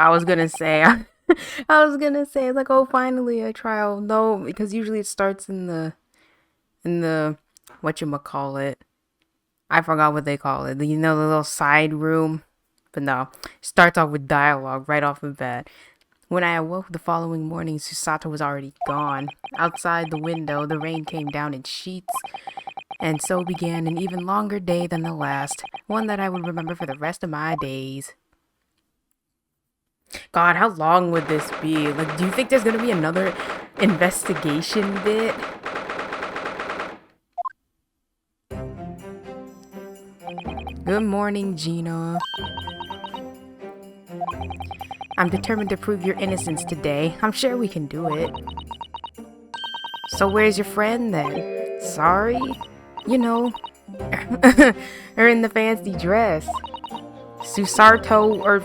I was gonna say, I was gonna say, like, oh, finally a trial. No, because usually it starts in the whatchamacallit. I forgot what they call it. You know, the little side room. But no, starts off with dialogue right off the bat. When I awoke the following morning, Susato was already gone. Outside the window, the rain came down in sheets, and so began an even longer day than the last, one that I would remember for the rest of my days. God, how long would this be? Like, do you think there's gonna be another investigation bit? Good morning, Gina. I'm determined to prove your innocence today. I'm sure we can do it. So where's your friend then? Sorry? You know, her in the fancy dress. Susarto, or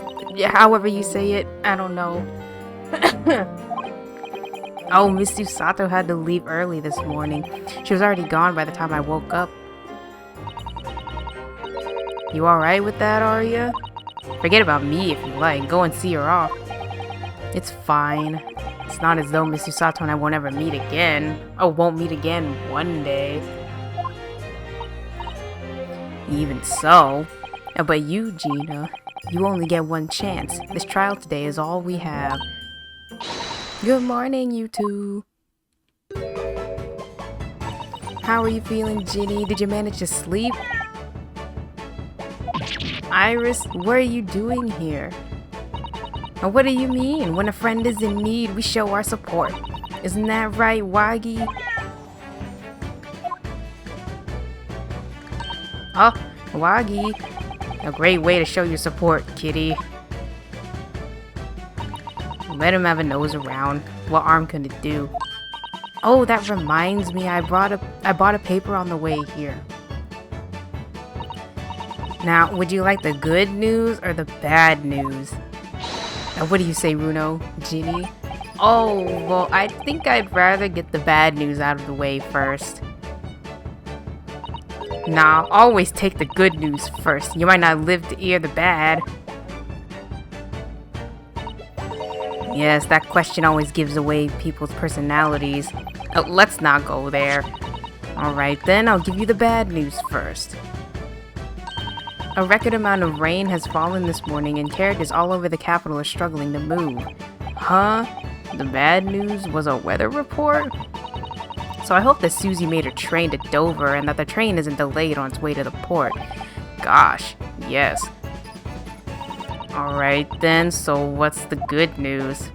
however you say it, I don't know. Oh, Miss Susato had to leave early this morning. She was already gone by the time I woke up. You alright with that, are ya? Forget about me if you like. Go and see her off. It's fine. It's not as though Miss Susato and I won't ever meet again. Oh, won't meet again one day. Even so. But you, Gina, you only get one chance. This trial today is all we have. Good morning, you two. How are you feeling, Ginny? Did you manage to sleep? Iris, what are you doing here? And what do you mean? When a friend is in need, we show our support. Isn't that right, Wagi? Oh, Wagi. A great way to show your support, kitty. Let him have a nose around. What harm can it do? Oh, that reminds me, I bought a paper on the way here. Now, would you like the good news or the bad news? Now, what do you say, Runo? Ginny? Oh, well, I think I'd rather get the bad news out of the way first. Nah, always take the good news first. You might not live to hear the bad. Yes, that question always gives away people's personalities. Oh, let's not go there. Alright then, I'll give you the bad news first. A record amount of rain has fallen this morning and carriages all over the capital are struggling to move. Huh? The bad news was a weather report? So I hope that Susie made her train to Dover and that the train isn't delayed on its way to the port. Gosh, yes. Alright then, so what's the good news?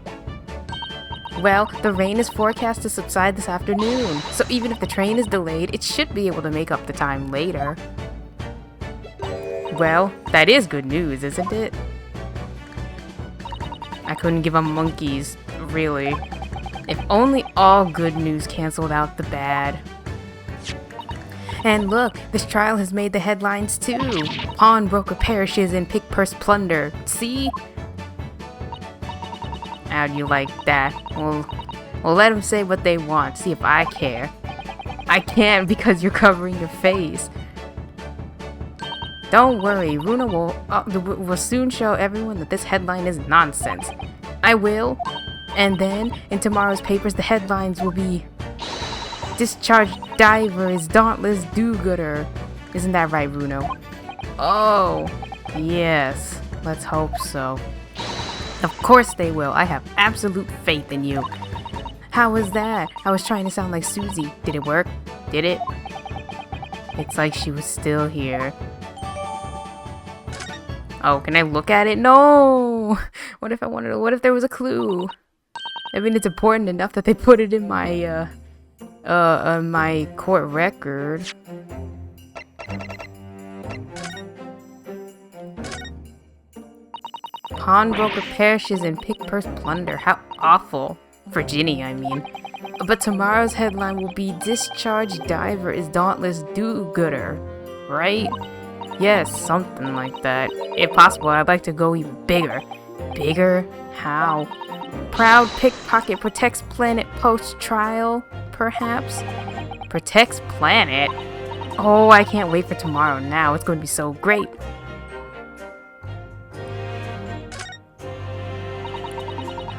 Well, the rain is forecast to subside this afternoon, so even if the train is delayed, it should be able to make up the time later. Well, that is good news, isn't it? I couldn't give a monkey's, really. If only all good news canceled out the bad. And look, this trial has made the headlines too. Pawnbroker perishes in pick-purse plunder. See? How'd you like that? Well, let them say what they want. See if I care. I can't because you're covering your face. Don't worry, Runa will soon show everyone that this headline is nonsense. I will. And then, in tomorrow's papers, the headlines will be Discharged Diver is Dauntless Do-Gooder. Isn't that right, Runo? Oh, yes. Let's hope so. Of course they will. I have absolute faith in you. How was that? I was trying to sound like Susie. Did it work? Did it? It's like she was still here. Oh, can I look at it? No! What if there was a clue? I mean, it's important enough that they put it in my, my court record. Pawnbroker perishes in pick-purse plunder. How awful. For Ginny, I mean. But tomorrow's headline will be Discharged Diver is Dauntless Do-Gooder. Right? Yes, something like that. If possible, I'd like to go even bigger. Bigger? How? Proud pickpocket protects planet post-trial, perhaps? Protects planet? Oh, I can't wait for tomorrow now. It's going to be so great.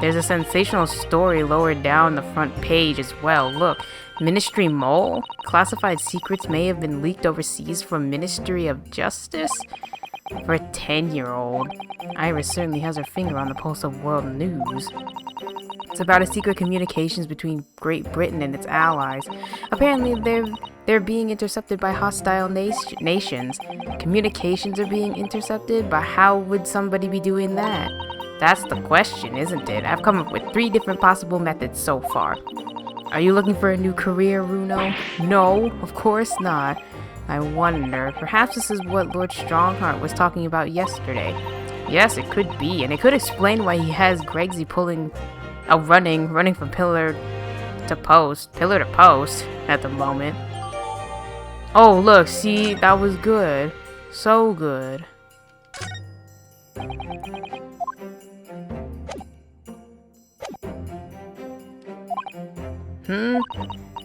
There's a sensational story lower down the front page as well. Look, Ministry Mole? Classified secrets may have been leaked overseas from Ministry of Justice? For a 10-year-old. Iris certainly has her finger on the pulse of world news. It's about a secret communications between Great Britain and its allies. Apparently they're being intercepted by hostile nations. Communications are being intercepted, but how would somebody be doing that? That's the question, isn't it? I've come up with 3 different possible methods so far. Are you looking for a new career, Runo? No, of course not. I wonder, perhaps this is what Lord Strongheart was talking about yesterday. Yes, it could be, and it could explain why he has Gregsy running from pillar to post at the moment. Oh, look, see, that was good. So good.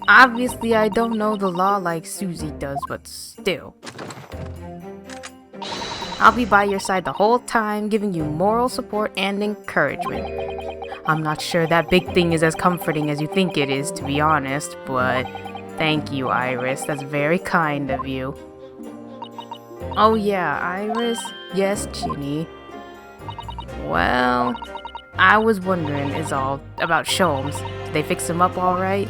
Obviously, I don't know the law like Susie does, but still. I'll be by your side the whole time, giving you moral support and encouragement. I'm not sure that big thing is as comforting as you think it is, to be honest, but thank you, Iris. That's very kind of you. Oh yeah, Iris? Yes, Ginny. Well, I was wondering is all about Sholmes. Did they fix him up all right?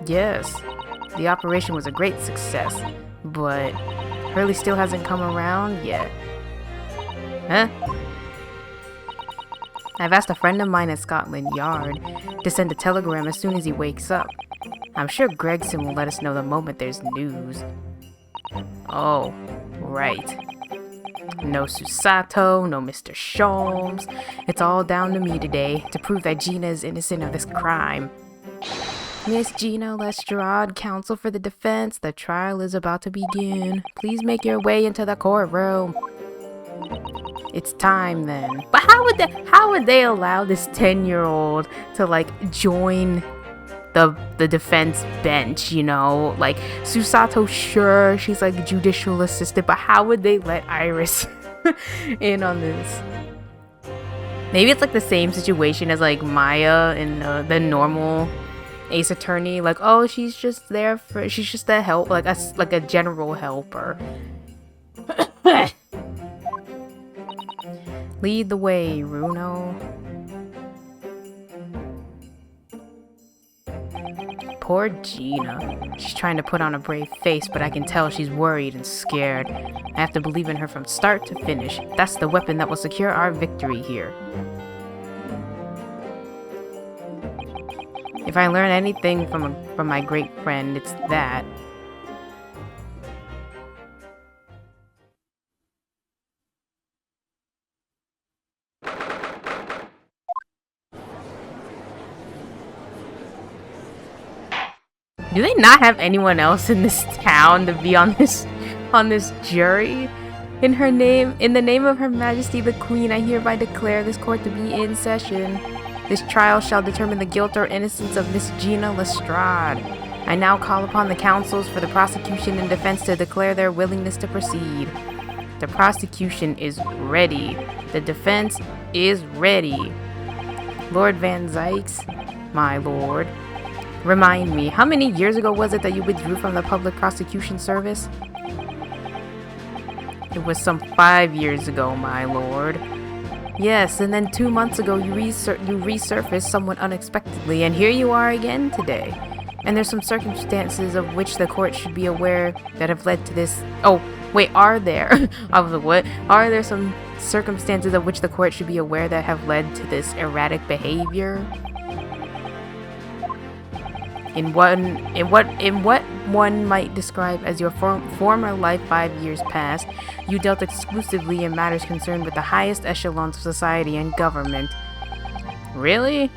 Yes, the operation was a great success, but Hurley still hasn't come around yet. Huh? I've asked a friend of mine at Scotland Yard to send a telegram as soon as he wakes up. I'm sure Gregson will let us know the moment there's news. Oh, right. No Susato, no Mr. Sholmes. It's all down to me today to prove that Gina is innocent of this crime. Miss Gina Lestrade, counsel for the defense. The trial is about to begin. Please make your way into the courtroom. It's time then. But how would they allow this 10-year-old to like join the defense bench, you know? Like Susato, sure, she's like judicial assistant, but how would they let Iris in on this? Maybe it's like the same situation as like Maya in the normal Ace Attorney, like, oh, she's just a help, like a general helper. Lead the way, Runo. Poor Gina. She's trying to put on a brave face, but I can tell she's worried and scared. I have to believe in her from start to finish. That's the weapon that will secure our victory here. If I learn anything from my great friend, it's that. Do they not have anyone else in this town to be on this jury? In the name of Her Majesty the Queen, I hereby declare this court to be in session. This trial shall determine the guilt or innocence of Miss Gina Lestrade. I now call upon the counsels for the prosecution and defense to declare their willingness to proceed. The prosecution is ready. The defense is ready. Lord Van Zykes, my lord. Remind me, how many years ago was it that you withdrew from the public prosecution service? It was some 5 years ago, my lord. Yes, and then 2 months ago you resurfaced somewhat unexpectedly, and here you are again today. And there's some circumstances of which the court should be aware that have led to this. Oh, wait, are there? I was like, what? Are there some circumstances of which the court should be aware that have led to this erratic behavior? In what one might describe as your former life 5 years past, you dealt exclusively in matters concerned with the highest echelons of society and government. Really?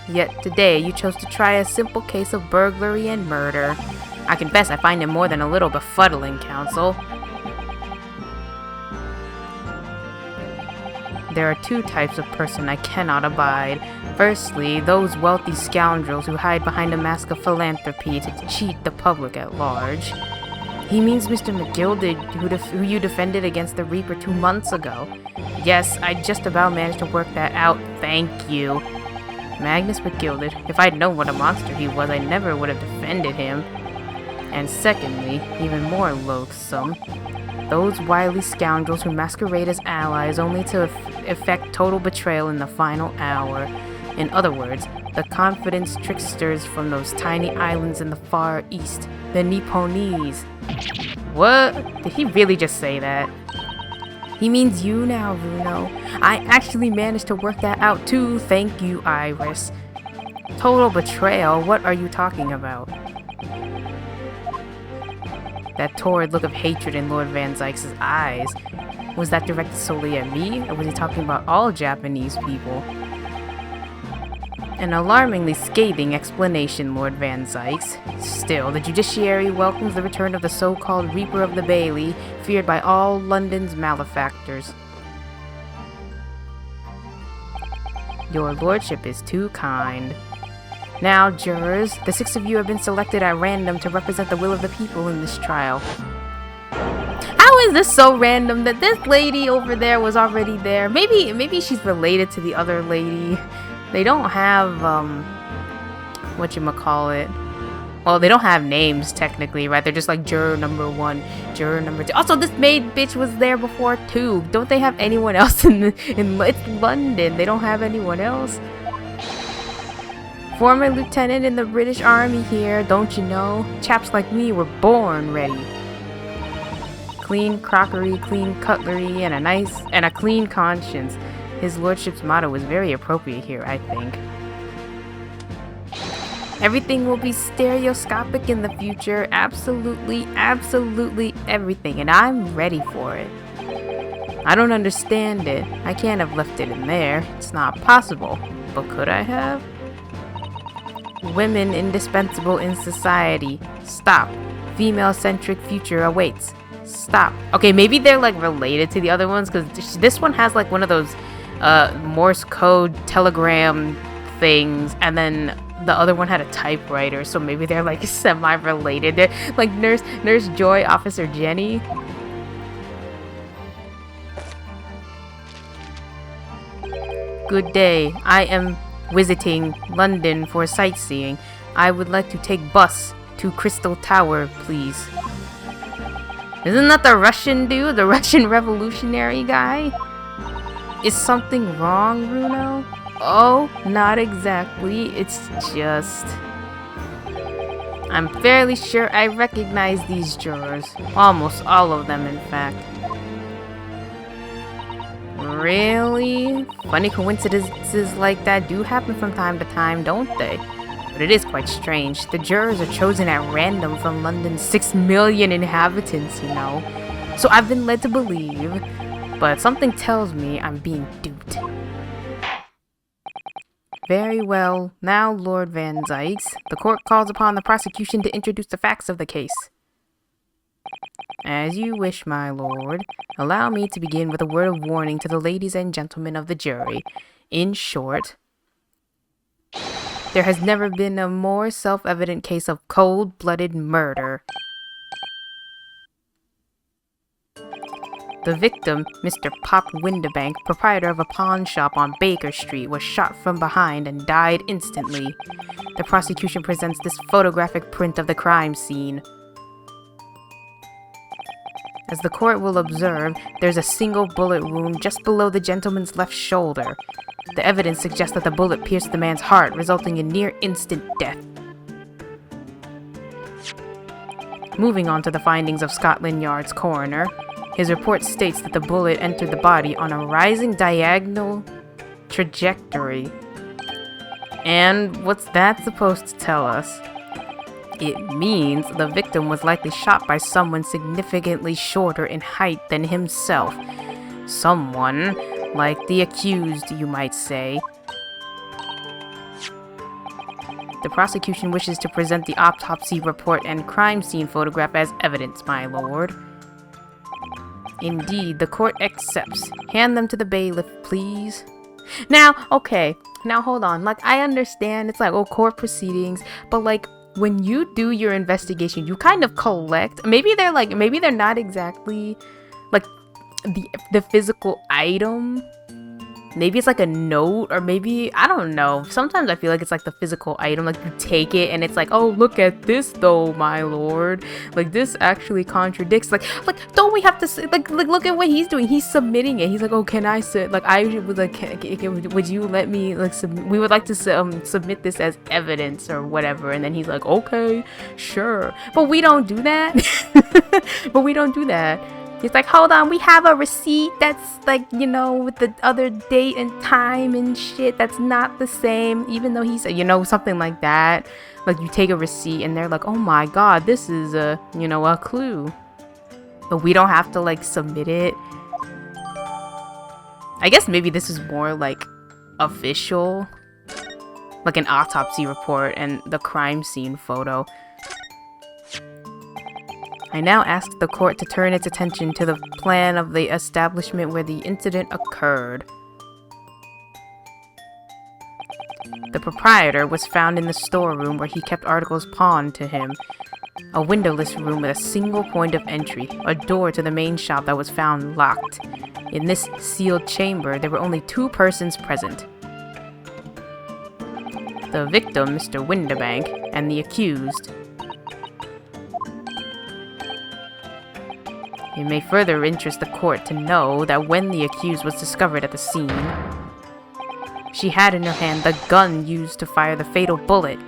Yet today you chose to try a simple case of burglary and murder. I confess I find it more than a little befuddling, counsel. There are 2 types of person I cannot abide. Firstly, those wealthy scoundrels who hide behind a mask of philanthropy to cheat the public at large. He means Mr. McGilded, who you defended against the Reaper 2 months ago. Yes, I just about managed to work that out, thank you. Magnus McGilded. If I'd known what a monster he was, I never would have defended him. And secondly, even more loathsome, those wily scoundrels who masquerade as allies only to effect total betrayal in the final hour. In other words, the confidence tricksters from those tiny islands in the far east, the Nipponese. What? Did he really just say that? He means you now, Runo. I actually managed to work that out too, thank you, Iris. Total betrayal? What are you talking about? That torrid look of hatred in Lord Van Zyk's eyes. Was that directed solely at me, or was he talking about all Japanese people? An alarmingly scathing explanation, Lord Van Zyk's. Still, the judiciary welcomes the return of the so-called Reaper of the Bailey, feared by all London's malefactors. Your lordship is too kind. Now, jurors, the 6 of you have been selected at random to represent the will of the people in this trial. How is this so random that this lady over there was already there? Maybe she's related to the other lady. They don't have, whatchamacallit. Well, they don't have names, technically, right? They're just like juror number 1, juror number 2. Also, this maid bitch was there before, too. Don't they have anyone else it's London. They don't have anyone else. Former lieutenant in the British Army here, don't you know? Chaps like me were born ready. Clean crockery, clean cutlery, and a clean conscience. His lordship's motto is very appropriate here, I think. Everything will be stereoscopic in the future. Absolutely, absolutely everything, and I'm ready for it. I don't understand it. I can't have left it in there. It's not possible. But could I have? Women indispensable in society. Stop. Female-centric future awaits. Stop. Okay, maybe they're like related to the other ones, because this one has like one of those Morse code telegram things, and then the other one had a typewriter, so maybe they're like semi-related. They're like Nurse Joy, Officer Jenny. Good day. I am visiting London for sightseeing. I would like to take bus to Crystal Tower, please. Isn't that the Russian dude? The Russian revolutionary guy? Is something wrong, Runo? Oh, not exactly. It's just... I'm fairly sure I recognize these jurors. Almost all of them, in fact. Really? Funny coincidences like that do happen from time to time, don't they? But it is quite strange. The jurors are chosen at random from London's 6 million inhabitants, you know. So I've been led to believe, but something tells me I'm being duped. Very well. Now, Lord Van Zyk's, the court calls upon the prosecution to introduce the facts of the case. As you wish, my lord. Allow me to begin with a word of warning to the ladies and gentlemen of the jury. In short, there has never been a more self-evident case of cold-blooded murder. The victim, Mr. Pop Windebank, proprietor of a pawn shop on Baker Street, was shot from behind and died instantly. The prosecution presents this photographic print of the crime scene. As the court will observe, there's a single bullet wound just below the gentleman's left shoulder. The evidence suggests that the bullet pierced the man's heart, resulting in near-instant death. Moving on to the findings of Scotland Yard's coroner, his report states that the bullet entered the body on a rising diagonal trajectory. And what's that supposed to tell us? It means the victim was likely shot by someone significantly shorter in height than himself. Someone like the accused, you might say. The prosecution wishes to present the autopsy report and crime scene photograph as evidence, my lord. Indeed, the court accepts. Hand them to the bailiff, please. Now, okay. Now, hold on. Like, I understand. It's like, oh, court proceedings. But, like, when you do your investigation, you kind of collect. Maybe they're not exactly like the physical item. Maybe it's like a note, or maybe, I don't know. Sometimes I feel like it's like the physical item, like you take it and it's like, oh, look at this though, my lord. Like this actually contradicts. Like don't we have to like look at what he's doing? He's submitting it. He's like, oh, can I like I was like, would you let me like we would like to submit this as evidence or whatever. And then he's like, okay, sure. But we don't do that. But we don't do that. He's like, hold on, we have a receipt that's like, you know, with the other date and time and shit. That's not the same. Even though he said, you know, something like that. Like you take a receipt and they're like, oh my god, this is a, you know, a clue. But we don't have to like submit it. I guess maybe this is more like official. Like an autopsy report and the crime scene photo. I now ask the court to turn its attention to the plan of the establishment where the incident occurred. The proprietor was found in the storeroom where he kept articles pawned to him. A windowless room with a single point of entry, a door to the main shop that was found locked. In this sealed chamber, there were only 2 persons present. The victim, Mr. Windibank, and the accused. It may further interest the court to know that when the accused was discovered at the scene, she had in her hand the gun used to fire the fatal bullet.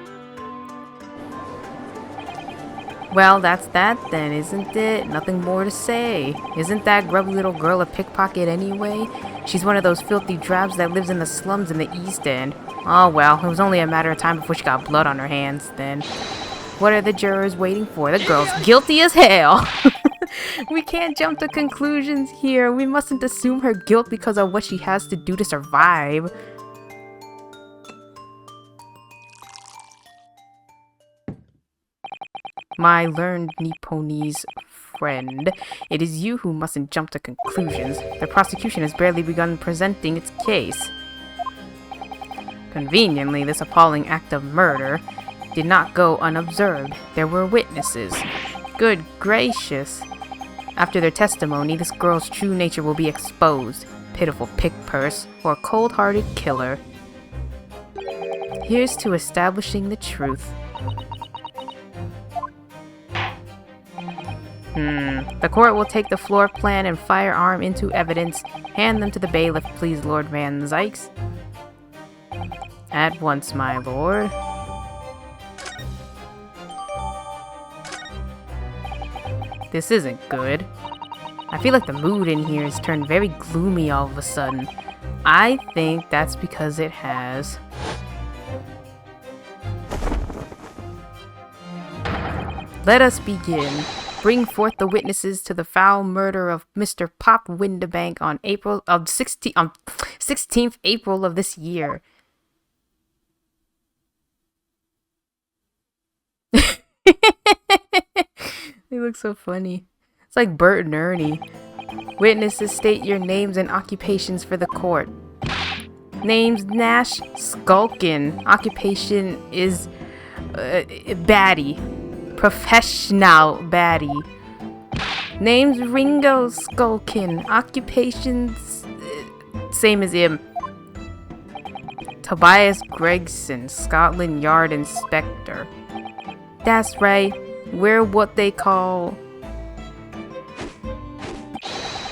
Well, that's that then, isn't it? Nothing more to say. Isn't that grubby little girl a pickpocket anyway? She's one of those filthy drabs that lives in the slums in the East End. Oh well, it was only a matter of time before she got blood on her hands then. What are the jurors waiting for? The girl's guilty as hell! We can't jump to conclusions here. We mustn't assume her guilt because of what she has to do to survive. My learned Nipponese friend, it is you who mustn't jump to conclusions. The prosecution has barely begun presenting its case. Conveniently, this appalling act of murder did not go unobserved. There were witnesses. Good gracious. After their testimony, this girl's true nature will be exposed. Pitiful pick-purse, or cold-hearted killer. Here's to establishing the truth. The court will take the floor plan and firearm into evidence. Hand them to the bailiff, please, Lord Van Zykes. At once, my lord. This isn't good. I feel like the mood in here has turned very gloomy all of a sudden. I think that's because it has. Let us begin. Bring forth the witnesses to the foul murder of Mr. Pop Windibank on 16th April of this year. They look so funny. It's like Bert and Ernie. Witnesses, state your names and occupations for the court. Names: Nash Skulkin. Occupation is baddie. Professional baddie. Names: Ringo Skulkin. Occupations same as him. Tobias Gregson, Scotland Yard Inspector. That's right. We're what they call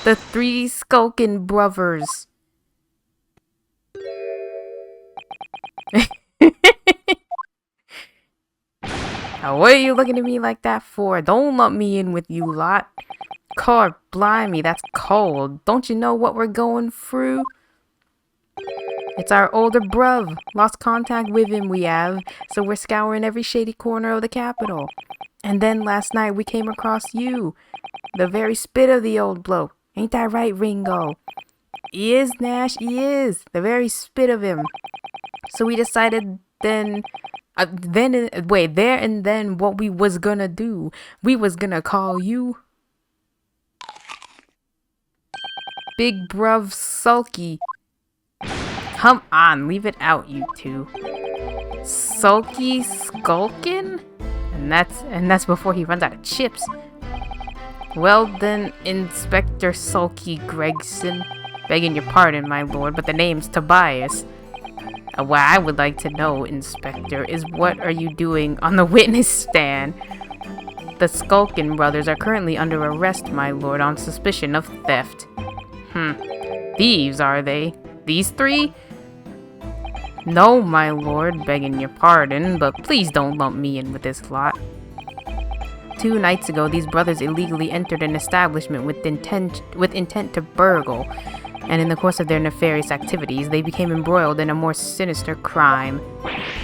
the 3 Skulkin brothers. Now, what are you looking at me like that for? Don't lump me in with you lot. God blimey, that's cold. Don't you know what we're going through? It's our older bruv. Lost contact with him we have, so we're scouring every shady corner of the capital. And then last night we came across you. The very spit of the old bloke. Ain't that right, Ringo? He is, Nash, he is. The very spit of him. So we decided then what we was gonna do. We was gonna call you Big Bruv Sulky. Come on, leave it out, you two. Sulky Skulkin? And that's before he runs out of chips. Well then, Inspector Sulky Gregson, begging your pardon, my lord, but the name's Tobias. What I would like to know, Inspector, is what are you doing on the witness stand? The Skulkin brothers are currently under arrest, my lord, on suspicion of theft. Thieves, are they? These three? No, my lord, begging your pardon, but please don't lump me in with this lot. 2 nights ago, these brothers illegally entered an establishment with intent to burgle, and in the course of their nefarious activities, they became embroiled in a more sinister crime.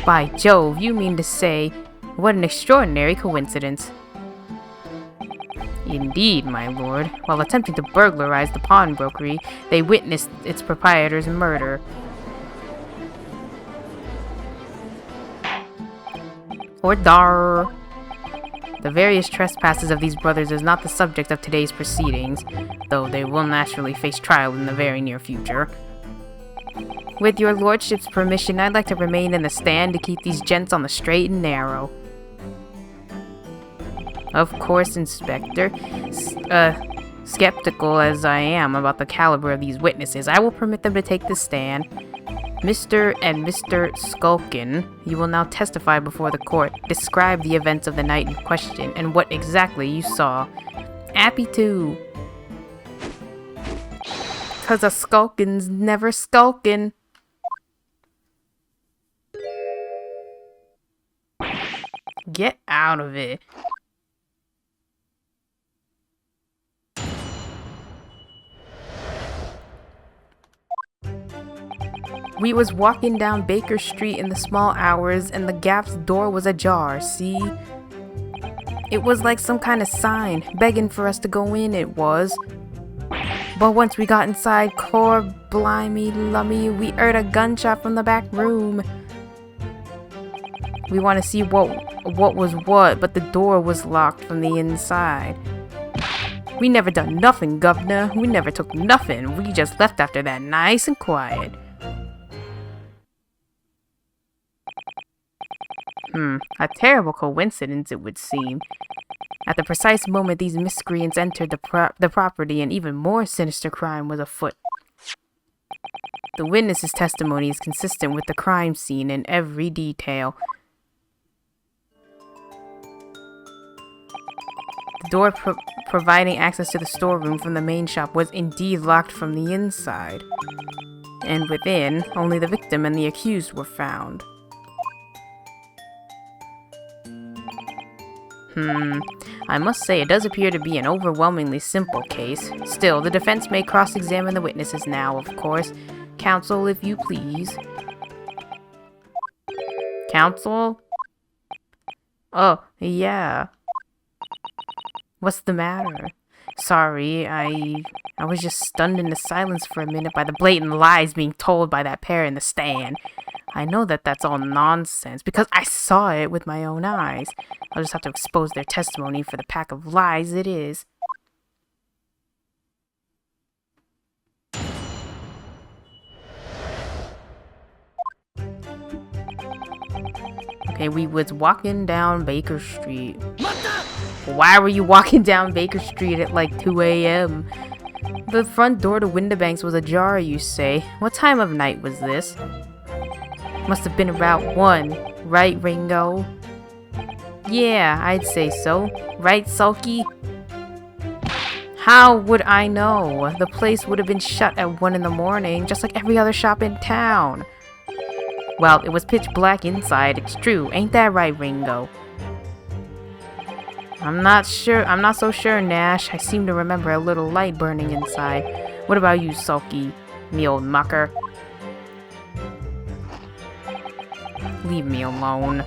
By Jove, you mean to say, what an extraordinary coincidence. Indeed, my lord. While attempting to burglarize the pawnbrokery, they witnessed its proprietor's murder. Ordar. The various trespasses of these brothers is not the subject of today's proceedings, though they will naturally face trial in the very near future. With your lordship's permission, I'd like to remain in the stand to keep these gents on the straight and narrow. Of course, Inspector. Skeptical as I am about the caliber of these witnesses, I will permit them to take the stand. Mr. and Mr. Skulkin, you will now testify before the court. Describe the events of the night in question and what exactly you saw. Happy to. 'Cause a skulkin's never skulkin'. Get out of it. We was walking down Baker Street in the small hours and the Gap's door was ajar, see? It was like some kind of sign, begging for us to go in, it was. But once we got inside, core blimey lummy, we heard a gunshot from the back room. We want to see what was what, but the door was locked from the inside. We never done nothing, governor. We never took nothing. We just left after that nice and quiet. A terrible coincidence, it would seem. At the precise moment these miscreants entered the property, an even more sinister crime was afoot. The witness's testimony is consistent with the crime scene in every detail. The door providing access to the storeroom from the main shop was indeed locked from the inside. And within, only the victim and the accused were found. I must say it does appear to be an overwhelmingly simple case. Still, the defense may cross-examine the witnesses now, of course. Counsel, if you please. Counsel? Oh, yeah. What's the matter? Sorry, I was just stunned into silence for a minute by the blatant lies being told by that pair in the stand. I know that that's all nonsense, because I saw it with my own eyes. I'll just have to expose their testimony for the pack of lies it is. Okay, we was walking down Baker Street. Why were you walking down Baker Street at like 2 a.m.? The front door to Windibanks was ajar, you say. What time of night was this? Must have been about 1, right, Ringo? Yeah, I'd say so. Right, Sulky? How would I know? The place would have been shut at 1 in the morning, just like every other shop in town. Well, it was pitch black inside, it's true. Ain't that right, Ringo? I'm not so sure, Nash. I seem to remember a little light burning inside. What about you, Sulky? Me old mucker. Leave me alone.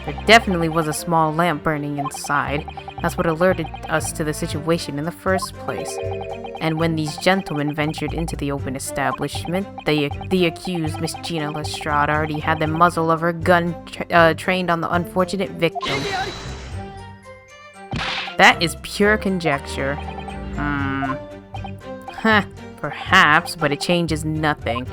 There definitely was a small lamp burning inside. That's what alerted us to the situation in the first place. And when these gentlemen ventured into the open establishment, the accused, Miss Gina Lestrade, already had the muzzle of her gun trained on the unfortunate victim. That is pure conjecture. Perhaps, but it changes nothing.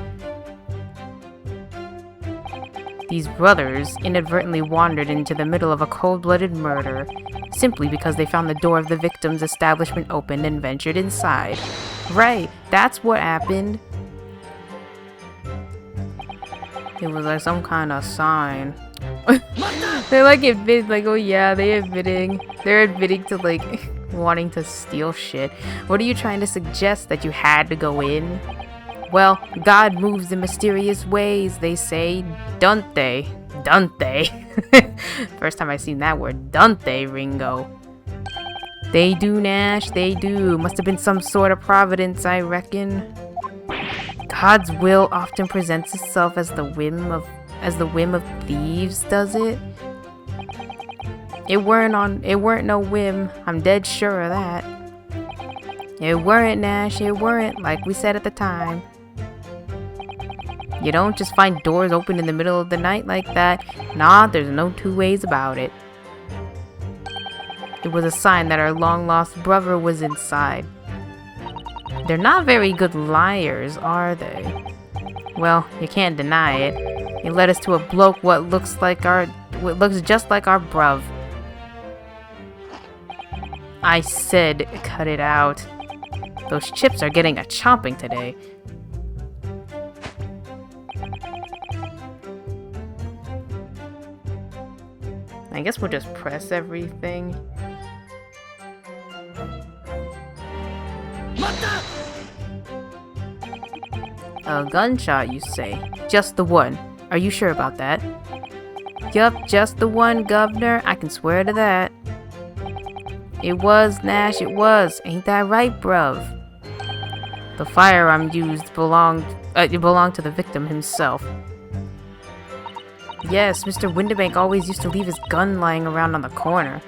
These brothers inadvertently wandered into the middle of a cold-blooded murder, simply because they found the door of the victim's establishment open and ventured inside. Right, that's what happened. It was like some kind of sign. They're like admitting, like, oh yeah, they're admitting to like wanting to steal shit. What are you trying to suggest, that you had to go in? Well, God moves in mysterious ways, they say. Don't they? Don't they? First time I seen that word, don't they, Ringo? They do, Nash, they do. Must have been some sort of providence, I reckon. God's will often presents itself as the whim of thieves, does it? It weren't no whim. I'm dead sure of that. It weren't, Nash, it weren't, like we said at the time. You don't just find doors open in the middle of the night like that. Nah, there's no two ways about it. It was a sign that our long-lost brother was inside. They're not very good liars, are they? Well, you can't deny it. He led us to a bloke what looks just like our bruv. I said, cut it out. Those chips are getting a chomping today. I guess we'll just press everything. A gunshot, you say? Just the one. Are you sure about that? Yup, just the one, Governor. I can swear to that. It was, Nash, it was. Ain't that right, bruv? The firearm used belonged to the victim himself. Yes, Mr. Windibank always used to leave his gun lying around on the corner.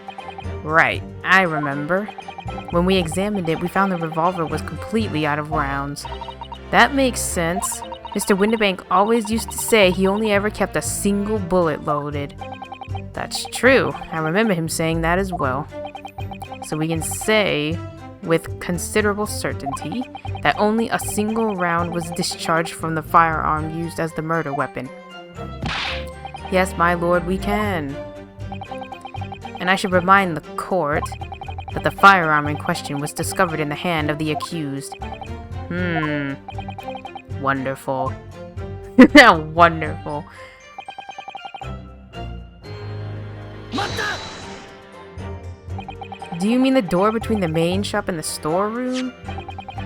Right, I remember. When we examined it, we found the revolver was completely out of rounds. That makes sense. Mr. Windibank always used to say he only ever kept a single bullet loaded. That's true. I remember him saying that as well. So we can say, with considerable certainty, that only a single round was discharged from the firearm used as the murder weapon. Yes, my lord, we can. And I should remind the court that the firearm in question was discovered in the hand of the accused. Wonderful. Wonderful. Do you mean the door between the main shop and the storeroom?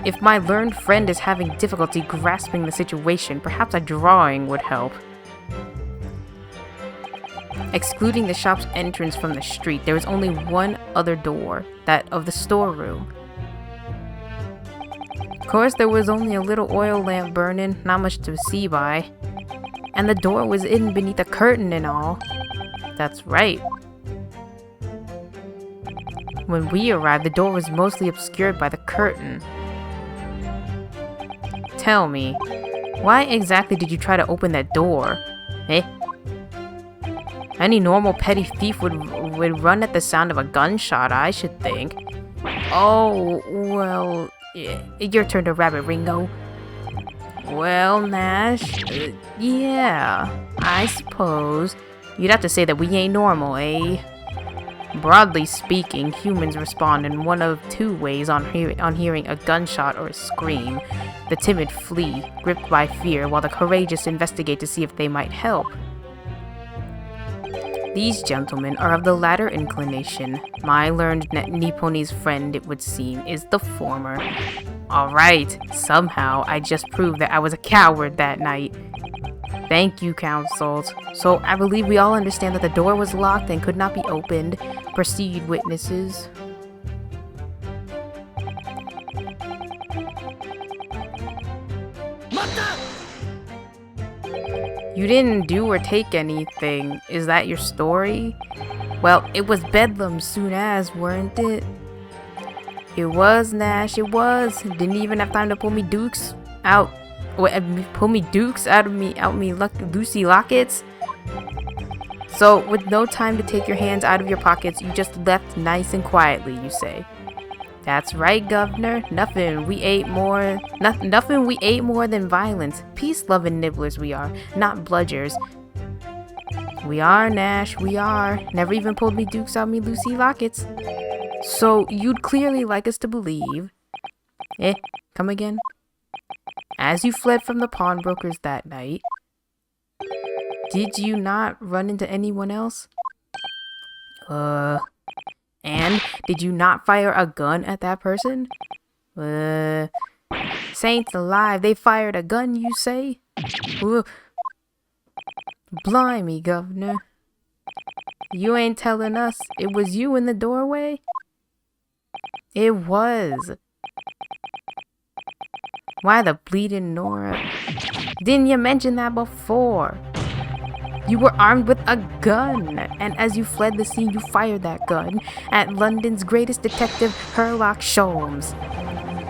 If my learned friend is having difficulty grasping the situation, perhaps a drawing would help. Excluding the shop's entrance from the street, there was only one other door, that of the storeroom. Of course, there was only a little oil lamp burning, not much to see by. And the door was hidden beneath a curtain and all. That's right. When we arrived, the door was mostly obscured by the curtain. Tell me, why exactly did you try to open that door? Eh? Any normal petty thief would run at the sound of a gunshot, I should think. Oh, well, your turn to rabbit, Ringo. Well, Nash, yeah, I suppose. You'd have to say that we ain't normal, eh? Broadly speaking, humans respond in one of two ways on hearing a gunshot or a scream. The timid flee, gripped by fear, while the courageous investigate to see if they might help. These gentlemen are of the latter inclination. My learned Nipponese friend, it would seem, is the former. Alright, somehow I just proved that I was a coward that night. Thank you, counsels. So I believe we all understand that the door was locked and could not be opened. Proceed, witnesses. You didn't do or take anything. Is that your story? Well, it was bedlam soon as, weren't it? It was, Nash, it was. Didn't even have time to pull me dukes out. Pull me dukes out of me Lucy lockets. So, with no time to take your hands out of your pockets, you just left nice and quietly, you say. That's right, Governor. Nothing we ate more than violence. Peace-loving nibblers we are, not bludgers. We are, Nash, we are. Never even pulled me dukes out me Lucy lockets. So, you'd clearly like us to believe... come again? As you fled from the pawnbrokers that night, did you not run into anyone else? And did you not fire a gun at that person? Saints alive, they fired a gun, you say? Blimey, Governor. You ain't telling us it was you in the doorway? It was. Why the bleeding Nora? Didn't you mention that before? You were armed with a gun, and as you fled the scene, you fired that gun at London's greatest detective, Sherlock Sholmes.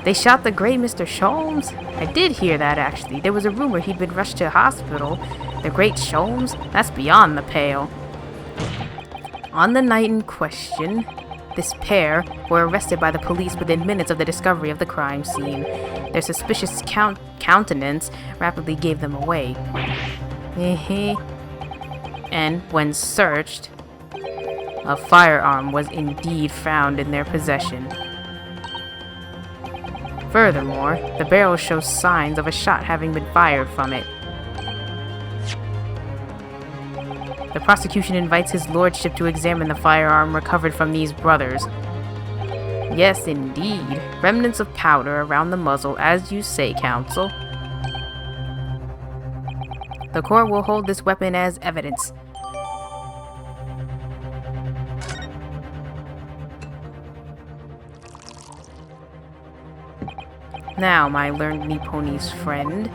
They shot the great Mr. Sholmes? I did hear that, actually. There was a rumor he'd been rushed to hospital. The great Sholmes? That's beyond the pale. On the night in question, this pair were arrested by the police within minutes of the discovery of the crime scene. Their suspicious countenance rapidly gave them away. And when searched, a firearm was indeed found in their possession. Furthermore, the barrel shows signs of a shot having been fired from it. The prosecution invites his lordship to examine the firearm recovered from these brothers. Yes, indeed. Remnants of powder around the muzzle, as you say, counsel. The court will hold this weapon as evidence. Now, my learned Nipponi's friend.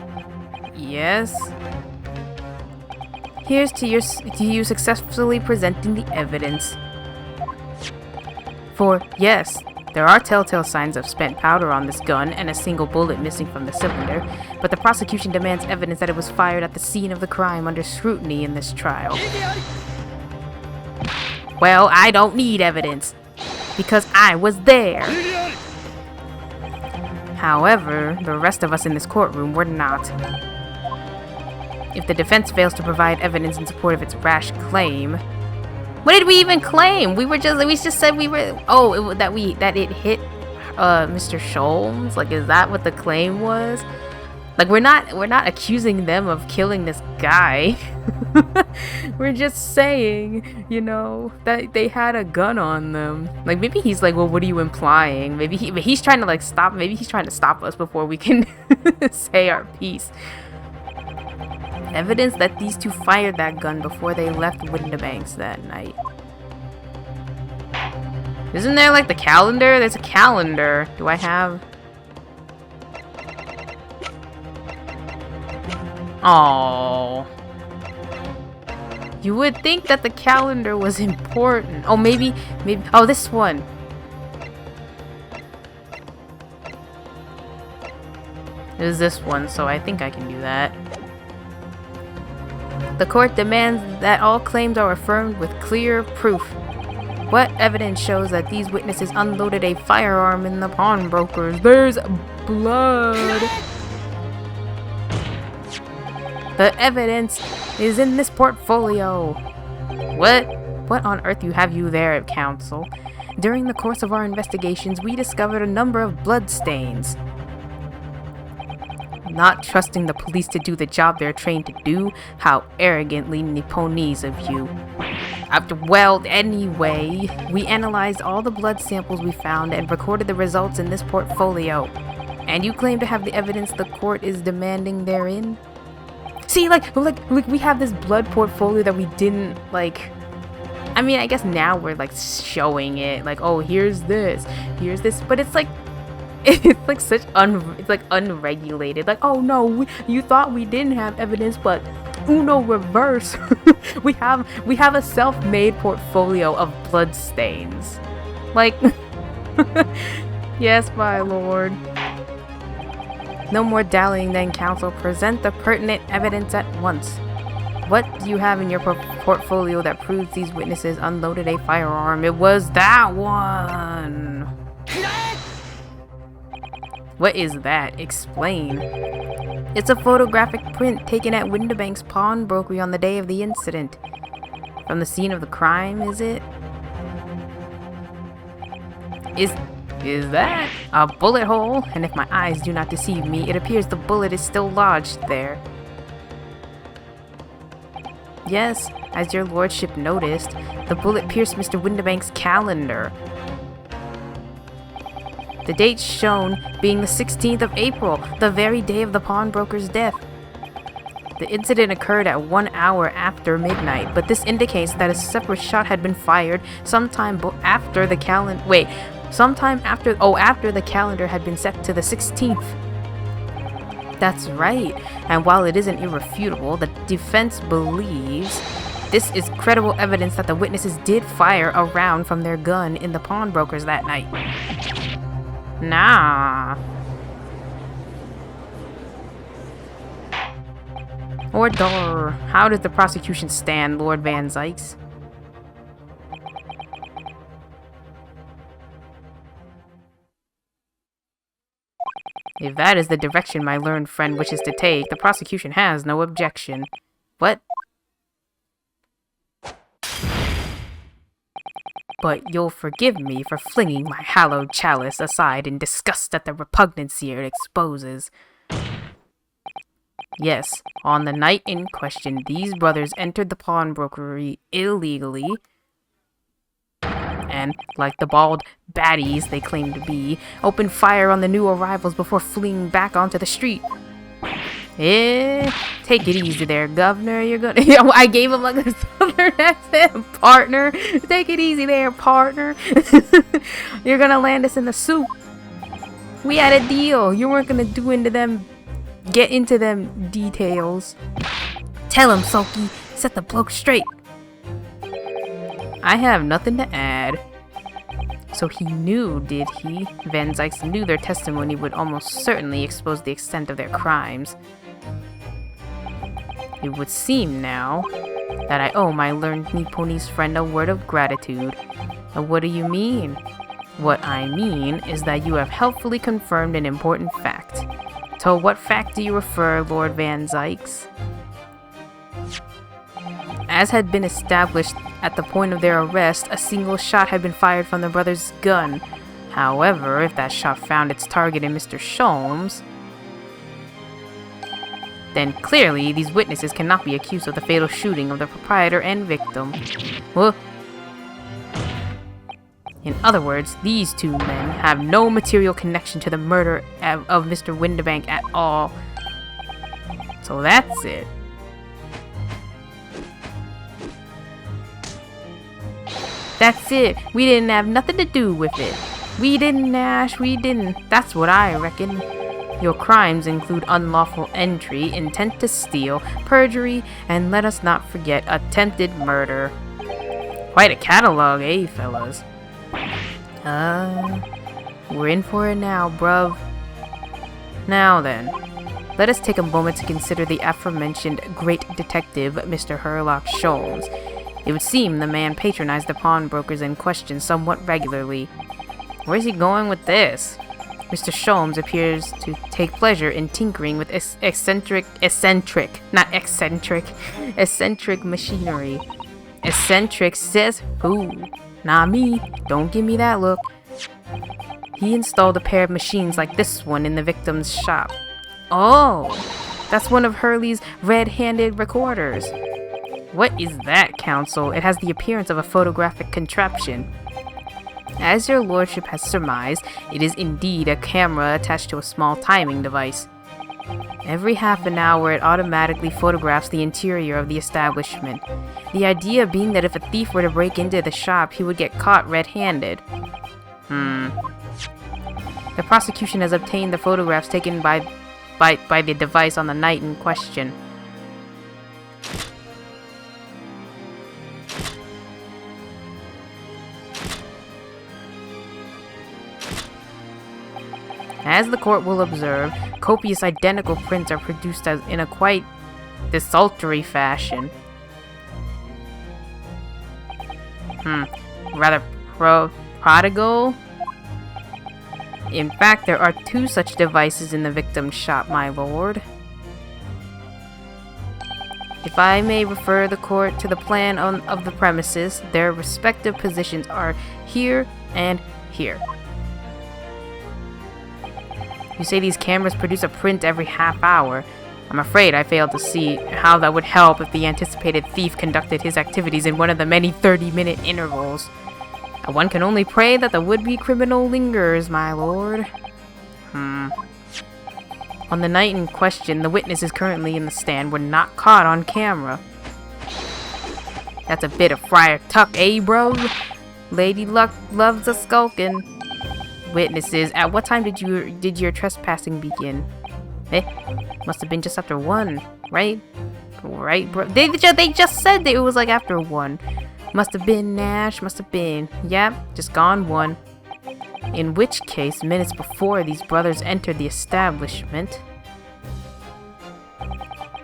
Yes? Here's to you successfully presenting the evidence. For, yes, there are telltale signs of spent powder on this gun and a single bullet missing from the cylinder, but the prosecution demands evidence that it was fired at the scene of the crime under scrutiny in this trial. Well, I don't need evidence, because I was there. However, the rest of us in this courtroom were not. If the defense fails to provide evidence in support of its rash claim... What did we even claim? We just said we were... Oh, that it hit Mr. Sholmes? Like, is that what the claim was? Like, we're not accusing them of killing this guy. We're just saying, you know, that they had a gun on them. Like, maybe he's like, well, what are you implying? Maybe he's trying to, like, stop... Maybe he's trying to stop us before we can say our piece. Evidence that these two fired that gun before they left Windibanks that night. Isn't there, like, the calendar? There's a calendar. Do I have... Oh. You would think that the calendar was important. Oh, maybe... Oh, this one. It was this one, so I think I can do that. The court demands that all claims are affirmed with clear proof. What evidence shows that these witnesses unloaded a firearm in the pawnbrokers? There's blood. The evidence is in this portfolio. What on earth have you there, counsel? During the course of our investigations, we discovered a number of blood stains. Not trusting the police to do the job they're trained to do? How arrogantly Nipponese of you. Well, anyway, we analyzed all the blood samples we found and recorded the results in this portfolio. And you claim to have the evidence the court is demanding therein? See, like we have this blood portfolio that we didn't, like... I mean, I guess now we're, like, showing it. Like, oh, here's this, but it's like... It's like such it's like unregulated. Like, oh no, you thought we didn't have evidence, but Uno reverse. we have a self-made portfolio of blood stains. Like, yes, my lord. No more dallying then, counsel. Present the pertinent evidence at once. What do you have in your portfolio that proves these witnesses unloaded a firearm? It was that one. What is that? Explain. It's a photographic print taken at Windibank's pawnbrokery on the day of the incident. From the scene of the crime, is it? Is that a bullet hole? And if my eyes do not deceive me, it appears the bullet is still lodged there. Yes, as your lordship noticed, the bullet pierced Mr. Windibank's calendar. The date shown being the 16th of April, the very day of the pawnbroker's death. The incident occurred at 1 hour after midnight, but this indicates that a separate shot had been fired sometime after the calendar. After the calendar had been set to the 16th. That's right, and while it isn't irrefutable, the defense believes this is credible evidence that the witnesses did fire a round from their gun in the pawnbrokers that night. Nah. Or how does the prosecution stand, Lord Van Zykes? If that is the direction my learned friend wishes to take, the prosecution has no objection. What? But you'll forgive me for flinging my hallowed chalice aside in disgust at the repugnancy it exposes. Yes, on the night in question, these brothers entered the pawnbrokery illegally, and, like the bald baddies they claim to be, opened fire on the new arrivals before fleeing back onto the street. Take it easy there, governor. You're gonna... I gave him like a southern accent, partner. Take it easy there, partner. You're gonna land us in the soup. We had a deal. You weren't gonna get into them details. Tell him, Sulky. Set the bloke straight. I have nothing to add. So he knew, did he? Van Zykes knew their testimony would almost certainly expose the extent of their crimes. It would seem now that I owe my learned Nipponese friend a word of gratitude. And what do you mean? What I mean is that you have helpfully confirmed an important fact. To what fact do you refer, Lord Van Zykes? As had been established at the point of their arrest, a single shot had been fired from the brothers' gun. However, if that shot found its target in Mr. Sholmes, then clearly these witnesses cannot be accused of the fatal shooting of the proprietor and victim. Well, in other words, these two men have no material connection to the murder of Mr. Windibank at all. So that's it. That's it. We didn't have nothing to do with it. We didn't, Nash. We didn't. That's what I reckon. Your crimes include unlawful entry, intent to steal, perjury, and let us not forget, attempted murder. Quite a catalog, eh, fellas? We're in for it now, bruv. Now then, let us take a moment to consider the aforementioned great detective, Mr. Herlock Sholmes. It would seem the man patronized the pawnbrokers in question somewhat regularly. Where's he going with this? Mr. Sholmes appears to take pleasure in tinkering with eccentric machinery. Eccentric says who? Not me. Don't give me that look. He installed a pair of machines like this one in the victim's shop. Oh, that's one of Hurley's red-handed recorders. What is that, counsel? It has the appearance of a photographic contraption. As your lordship has surmised, it is indeed a camera attached to a small timing device. Every half an hour, it automatically photographs the interior of the establishment. The idea being that if a thief were to break into the shop, he would get caught red-handed. The prosecution has obtained the photographs taken by the device on the night in question. As the court will observe, copious identical prints are produced in a quite desultory fashion. Rather prodigal? In fact, there are 2 such devices in the victim's shop, my lord. If I may refer the court to the plan of the premises, their respective positions are here and here. You say these cameras produce a print every half hour. I'm afraid I failed to see how that would help if the anticipated thief conducted his activities in one of the many 30-minute intervals. One can only pray that the would-be criminal lingers, my lord. On the night in question, the witnesses currently in the stand were not caught on camera. That's a bit of Friar Tuck, eh, bro? Lady Luck loves a skulking. Witnesses, at what time did your trespassing begin? Must have been just after 1, right? Right, bro? They just said that it was like after 1. Must have been Nash, must have been. Yep, just gone 1. In which case, minutes before these brothers entered the establishment,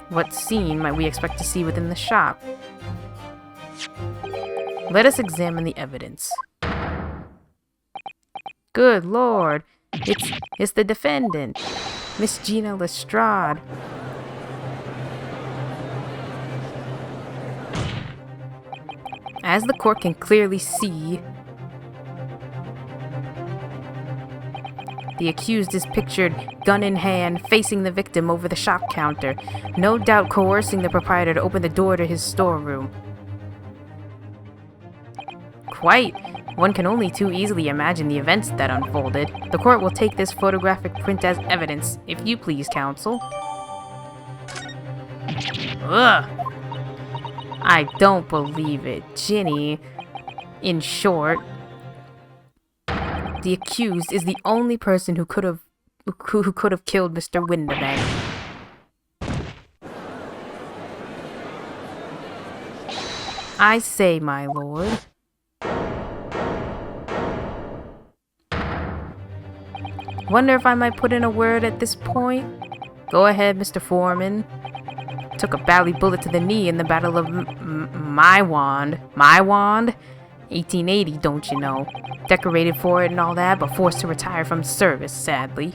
what scene might we expect to see within the shop? Let us examine the evidence. Good lord, it's the defendant, Miss Gina Lestrade. As the court can clearly see, the accused is pictured, gun in hand, facing the victim over the shop counter, no doubt coercing the proprietor to open the door to his storeroom. Quite. One can only too easily imagine the events that unfolded. The court will take this photographic print as evidence, if you please, counsel. Ugh! I don't believe it. Ginny, in short, the accused is the only person who could have killed Mr. Windibank. I say, my lord. Wonder if I might put in a word at this point? Go ahead, Mr. Foreman. Took a bally bullet to the knee in the Battle of Maiwand. Maiwand? 1880, don't you know? Decorated for it and all that, but forced to retire from service, sadly.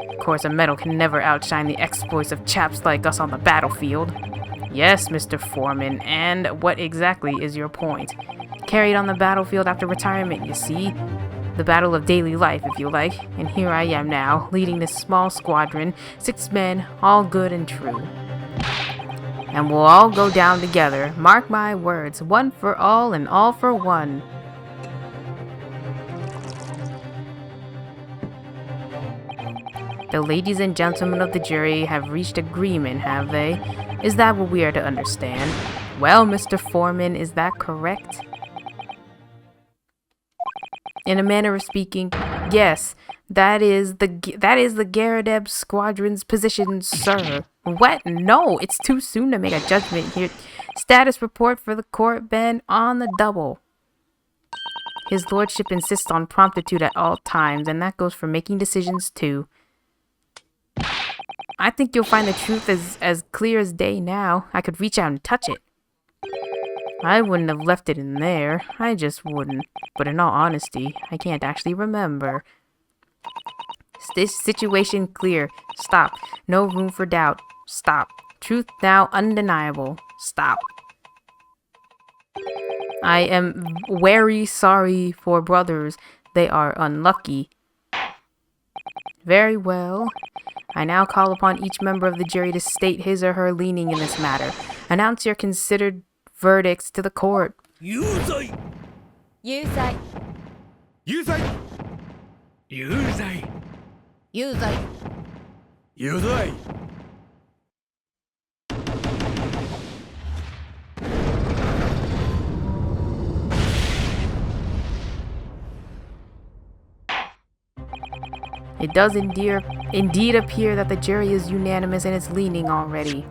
Of course, a medal can never outshine the exploits of chaps like us on the battlefield. Yes, Mr. Foreman, and what exactly is your point? Carried on the battlefield after retirement, you see? The battle of daily life, if you like, and here I am now, leading this small squadron, 6 men, all good and true. And we'll all go down together, mark my words, one for all and all for one. The ladies and gentlemen of the jury have reached agreement, have they? Is that what we are to understand? Well, Mr. Foreman, is that correct? In a manner of speaking, yes, that is the Garadeb squadron's position, sir. What? No, it's too soon to make a judgment here. Status report for the court, Ben, on the double. His lordship insists on promptitude at all times, and that goes for making decisions too. I think you'll find the truth as clear as day now. I could reach out and touch it. I wouldn't have left it in there. I just wouldn't. But in all honesty, I can't actually remember. This situation clear. Stop. No room for doubt. Stop. Truth now undeniable. Stop. I am very sorry for brothers. They are unlucky. Very well. I now call upon each member of the jury to state his or her leaning in this matter. Announce your considered verdicts to the court. Yuzai! Yuzai! Yuzai! Yuzai! Yuzai! Yuzai! It does indeed appear that the jury is unanimous in its leaning already.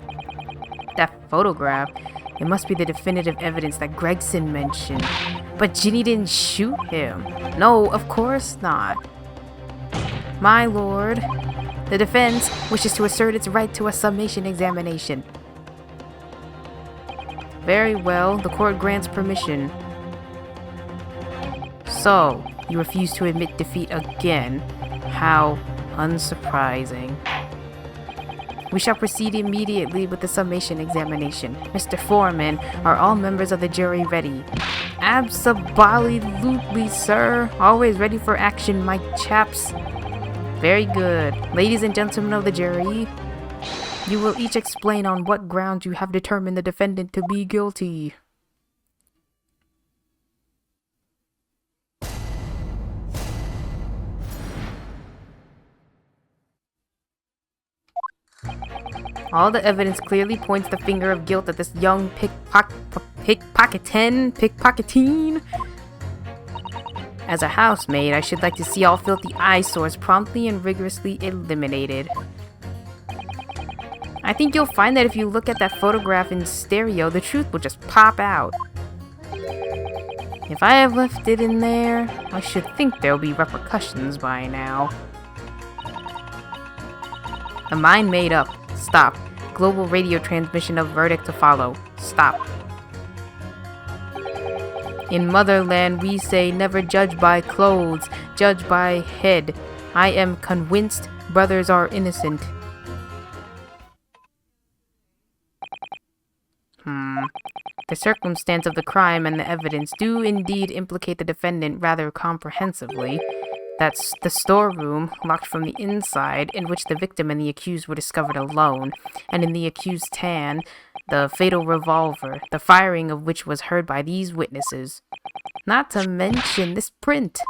That photograph, it must be the definitive evidence that Gregson mentioned. But Ginny didn't shoot him. No, of course not. My lord, the defense wishes to assert its right to a summation examination. Very well, the court grants permission. So, you refuse to admit defeat again. How unsurprising. We shall proceed immediately with the summation examination. Mr. Foreman, are all members of the jury ready? Absolutely, sir. Always ready for action, my chaps. Very good. Ladies and gentlemen of the jury, you will each explain on what grounds you have determined the defendant to be guilty. All the evidence clearly points the finger of guilt at this young pickpocketeen. As a housemaid, I should like to see all filthy eyesores promptly and rigorously eliminated. I think you'll find that if you look at that photograph in stereo, the truth will just pop out. If I have left it in there, I should think there'll be repercussions by now. A mind made up. Stop. Global radio transmission of verdict to follow. Stop. In motherland, we say never judge by clothes, judge by head. I am convinced brothers are innocent. The circumstance of the crime and the evidence do indeed implicate the defendant rather comprehensively. That's the storeroom, locked from the inside, in which the victim and the accused were discovered alone, and in the accused's hand, the fatal revolver, the firing of which was heard by these witnesses. Not to mention this print.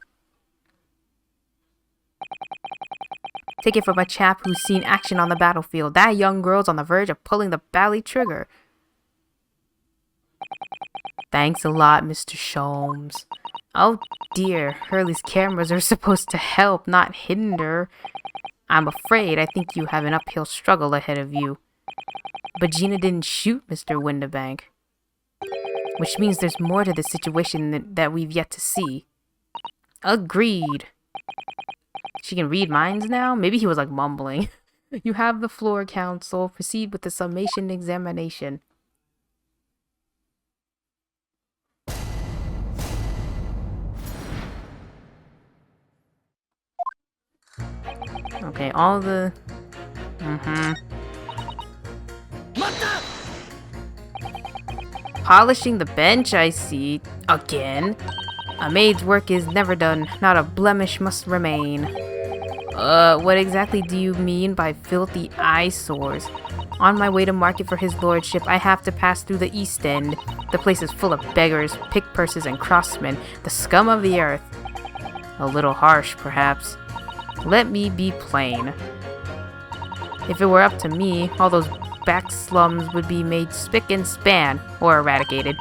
Take it from a chap who's seen action on the battlefield. That young girl's on the verge of pulling the bally trigger. Thanks a lot, Mr. Sholmes. Oh dear, Hurley's cameras are supposed to help, not hinder. I'm afraid I think you have an uphill struggle ahead of you. But Gina didn't shoot Mr. Windibank. Which means there's more to this situation that we've yet to see. Agreed. She can read minds now? Maybe he was like mumbling. You have the floor, counsel. Proceed with the summation examination. Okay, all the... Polishing the bench, I see. Again. A maid's work is never done. Not a blemish must remain. What exactly do you mean by filthy eyesores? On my way to market for his lordship, I have to pass through the East End. The place is full of beggars, pick-pursers, and crossmen. The scum of the earth. A little harsh, perhaps. Let me be plain. If it were up to me, all those back slums would be made spick and span, or eradicated.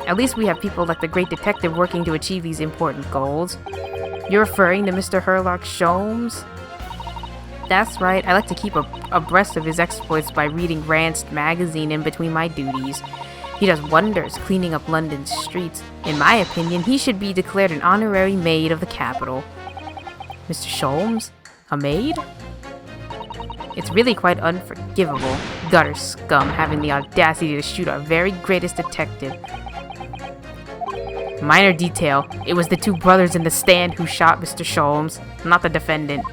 At least we have people like the great detective working to achieve these important goals. You're referring to Mr. Herlock Sholmes? That's right, I like to keep abreast of his exploits by reading Rand's magazine in between my duties. He does wonders cleaning up London's streets. In my opinion, he should be declared an honorary maid of the capital. Mr. Sholmes? A maid? It's really quite unforgivable. Gutter scum having the audacity to shoot our very greatest detective. Minor detail. It was the two brothers in the stand who shot Mr. Sholmes, not the defendant.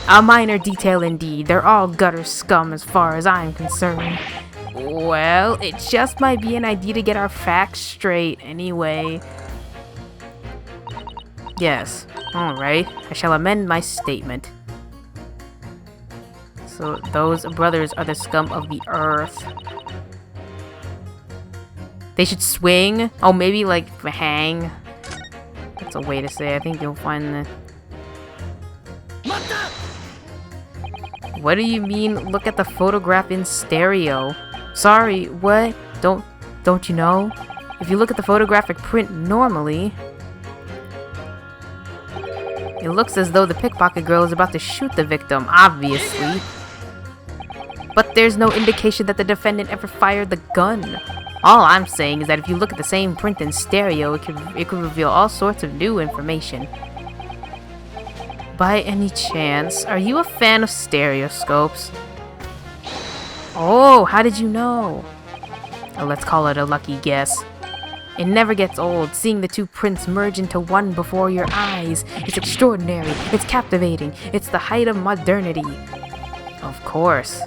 A minor detail indeed. They're all gutter scum as far as I'm concerned. Well, it just might be an idea to get our facts straight anyway. Yes. Alright. I shall amend my statement. So, those brothers are the scum of the earth. They should swing? Oh, maybe like hang? That's a way to say it. I think you'll find that. What do you mean, look at the photograph in stereo? Sorry, what? Don't you know? If you look at the photographic print normally, it looks as though the pickpocket girl is about to shoot the victim, obviously. But there's no indication that the defendant ever fired the gun. All I'm saying is that if you look at the same print in stereo, it could reveal all sorts of new information. By any chance, are you a fan of stereoscopes? Oh, how did you know? Let's call it a lucky guess. It never gets old, seeing the two prints merge into one before your eyes. It's extraordinary, it's captivating, it's the height of modernity. Of course.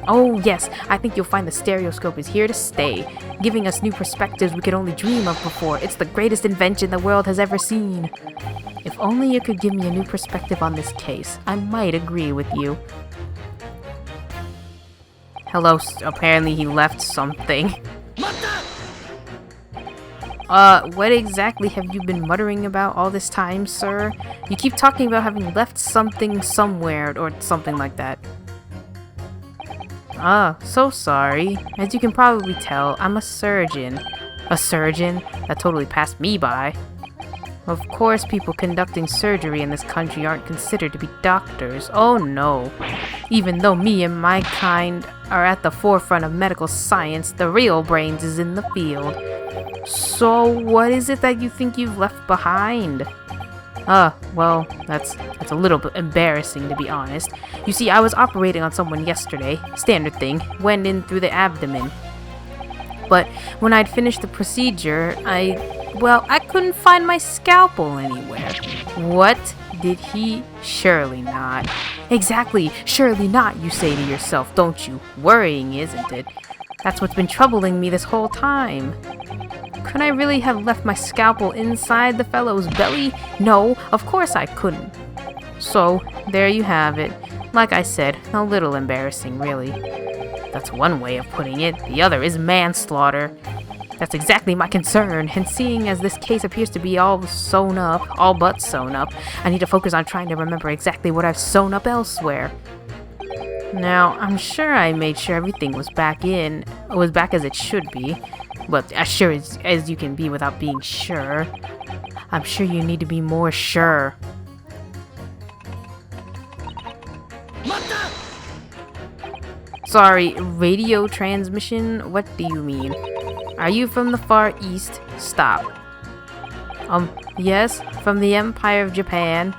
Oh yes, I think you'll find the stereoscope is here to stay, giving us new perspectives we could only dream of before. It's the greatest invention the world has ever seen. If only you could give me a new perspective on this case, I might agree with you. Hello, apparently he left something. What exactly have you been muttering about all this time, sir? You keep talking about having left something somewhere, or something like that. So sorry. As you can probably tell, I'm a surgeon. A surgeon? That totally passed me by. Of course, people conducting surgery in this country aren't considered to be doctors. Oh no. Even though me and my kind are at the forefront of medical science, the real brains is in the field. So, what is it that you think you've left behind? Well, that's a little bit embarrassing, to be honest. You see, I was operating on someone yesterday. Standard thing. Went in through the abdomen. But when I'd finished the procedure, I couldn't find my scalpel anywhere. What? Did he? Surely not. Exactly, surely not, you say to yourself, don't you? Worrying, isn't it? That's what's been troubling me this whole time. Could I really have left my scalpel inside the fellow's belly? No, of course I couldn't. So, there you have it. Like I said, a little embarrassing, really. That's one way of putting it. The other is manslaughter. That's exactly my concern, and seeing as this case appears to be all but sewn up, I need to focus on trying to remember exactly what I've sewn up elsewhere. Now, I'm sure I made sure everything was back as it should be, but as sure as you can be without being sure. I'm sure you need to be more sure. Sorry, radio transmission? What do you mean? Are you from the Far East? Stop. Yes, from the Empire of Japan.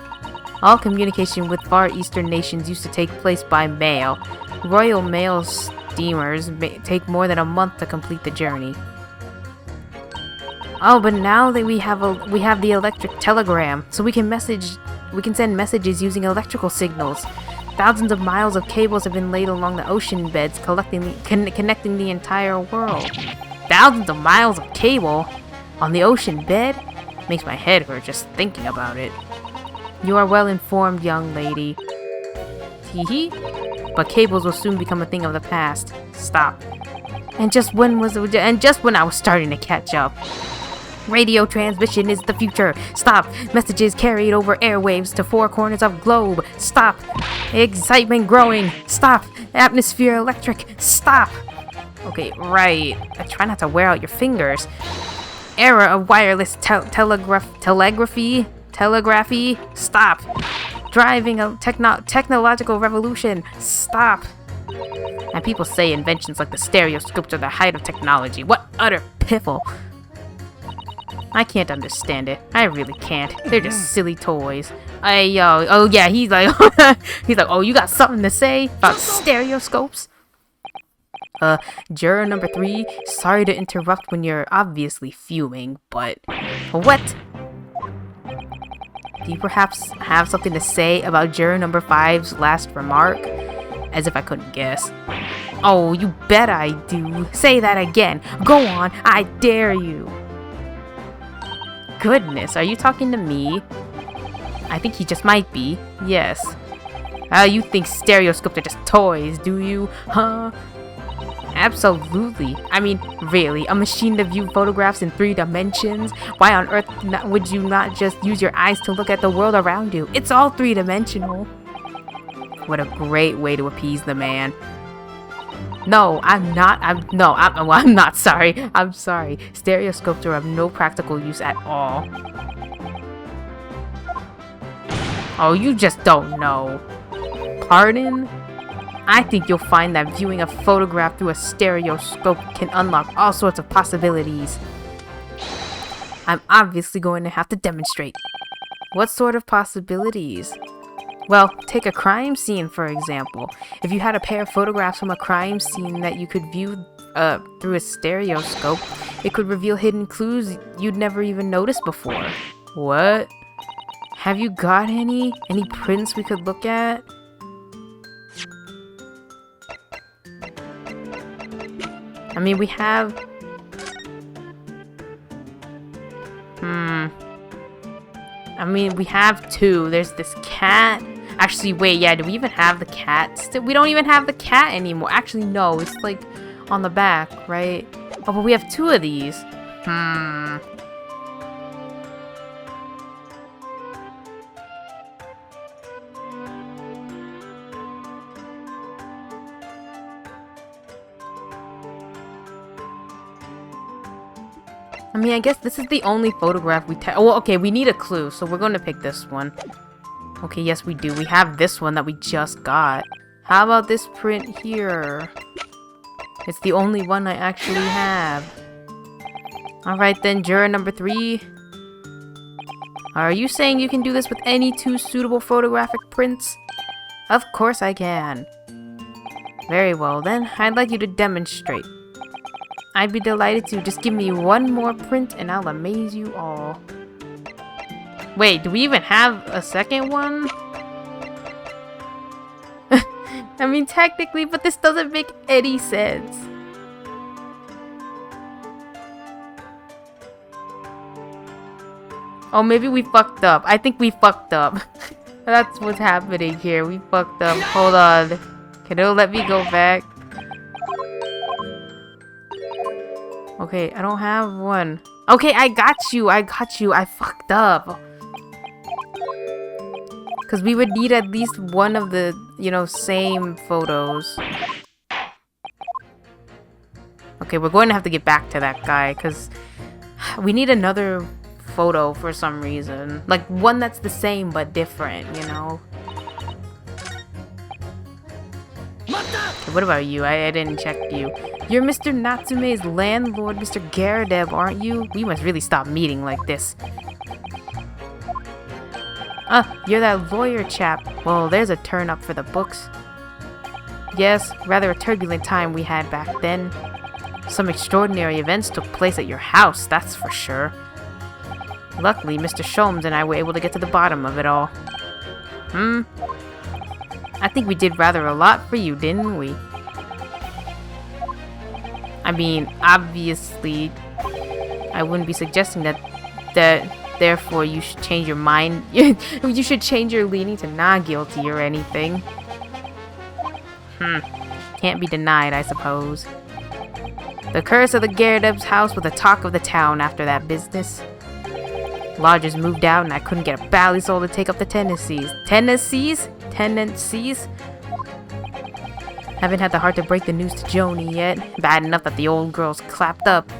All communication with Far Eastern nations used to take place by mail. Royal Mail steamers take more than a month to complete the journey. Oh, but now that we have the electric telegram, so we can send messages using electrical signals. Thousands of miles of cables have been laid along the ocean beds, connecting the entire world. Thousands of miles of cable on the ocean bed? Makes my head hurt just thinking about it. You are well informed, young lady. Hee. But cables will soon become a thing of the past. Stop. And just when I was starting to catch up. Radio transmission is the future. Stop. Messages carried over airwaves to four corners of globe. Stop. Excitement growing. Stop. Atmosphere electric. Stop. Okay, right. I try not to wear out your fingers. Era of wireless telegraphy. Stop. Driving a technological revolution. Stop. And people say inventions like the stereoscopes are the height of technology. What utter piffle. I can't understand it. I really can't. They're just silly toys. Oh yeah, he's like, oh, you got something to say about stereoscopes? Juror number 3, sorry to interrupt when you're obviously fuming, but what? Do you perhaps have something to say about juror number 5's last remark? As if I couldn't guess. Oh, you bet I do. Say that again. Go on, I dare you. Goodness, are you talking to me? I think he just might be. Yes. You think stereoscopes are just toys, do you? Huh? Absolutely. I mean, really, a machine to view photographs in 3 dimensions? Why on earth would you not just use your eyes to look at the world around you? It's all 3-dimensional. What a great way to appease the man. No, I'm not sorry. I'm sorry. Stereoscopes are of no practical use at all. Oh, you just don't know. Pardon? I think you'll find that viewing a photograph through a stereoscope can unlock all sorts of possibilities. I'm obviously going to have to demonstrate. What sort of possibilities? Well, take a crime scene, for example. If you had a pair of photographs from a crime scene that you could view through a stereoscope, it could reveal hidden clues you'd never even noticed before. What? Have you got any prints we could look at? I mean, we have... I mean, we have two. There's this cat. Actually, wait, yeah, do we even have the cat still? We don't even have the cat anymore. Actually, no, it's like on the back, right? Oh, but we have two of these. I mean, I guess this is the only photograph we well, okay, we need a clue, so we're going to pick this one. Okay, yes, we do. We have this one that we just got. How about this print here? It's the only one I actually have. Alright then, juror number 3. Are you saying you can do this with any 2 suitable photographic prints? Of course I can. Very well then, I'd like you to demonstrate. I'd be delighted to. Just give me one more print and I'll amaze you all. Wait, do we even have a second one? I mean, technically, but this doesn't make any sense. Oh, maybe we fucked up. I think we fucked up. That's what's happening here. We fucked up. Hold on. Can it let me go back? Okay, I don't have one. Okay, I got you. I fucked up. Because we would need at least one of the, you know, same photos. Okay, we're going to have to get back to that guy because we need another photo for some reason. Like one that's the same but different, you know? Okay, what about you? I didn't check you. You're Mr. Natsume's landlord, Mr. Garadeb, aren't you? We must really stop meeting like this. You're that lawyer chap. Well, there's a turn up for the books. Yes, rather a turbulent time we had back then. Some extraordinary events took place at your house, that's for sure. Luckily, Mr. Sholmes and I were able to get to the bottom of it all. I think we did rather a lot for you, didn't we? I mean, obviously, I wouldn't be suggesting that therefore you should change your mind. You should change your leaning to not guilty or anything. Can't be denied, I suppose. The curse of the Garadeb's house was the talk of the town after that business. Lodgers moved out and I couldn't get a bally soul to take up the tenancies. Tenancies? Haven't had the heart to break the news to Joni yet. Bad enough that the old girl's clapped up.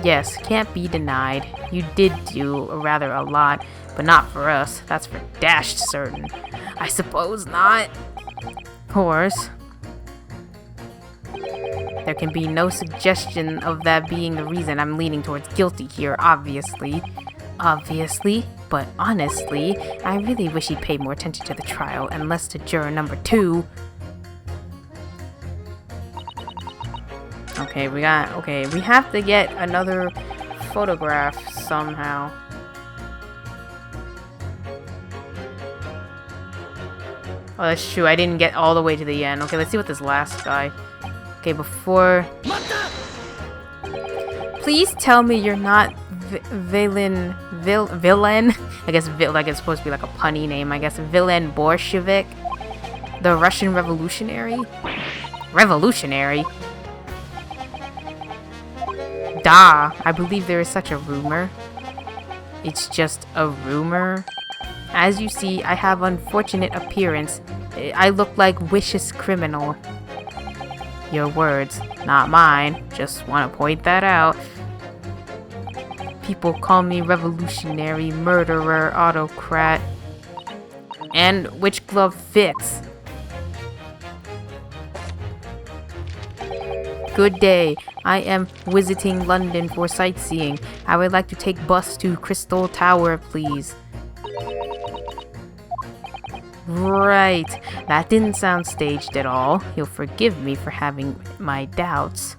Yes, can't be denied. You did do rather a lot, but not for us. That's for dashed certain. I suppose not. Of course. There can be no suggestion of that being the reason I'm leaning towards guilty here, obviously. But honestly, I really wish he'd pay more attention to the trial and less to juror number 2. Okay, we have to get another photograph somehow. Oh, that's true. I didn't get all the way to the end. Okay, let's see what this last guy. Okay, before... Please tell me you're not villain? I guess like it's supposed to be like a punny name. I guess Villain Bolshevik, the Russian revolutionary. Revolutionary. Da, I believe there is such a rumor. It's just a rumor. As you see, I have unfortunate appearance. I look like vicious criminal. Your words, not mine. Just want to point that out. People call me revolutionary, murderer, autocrat. And which glove fits? Good day. I am visiting London for sightseeing. I would like to take bus to Crystal Tower, please. Right. That didn't sound staged at all. You'll forgive me for having my doubts.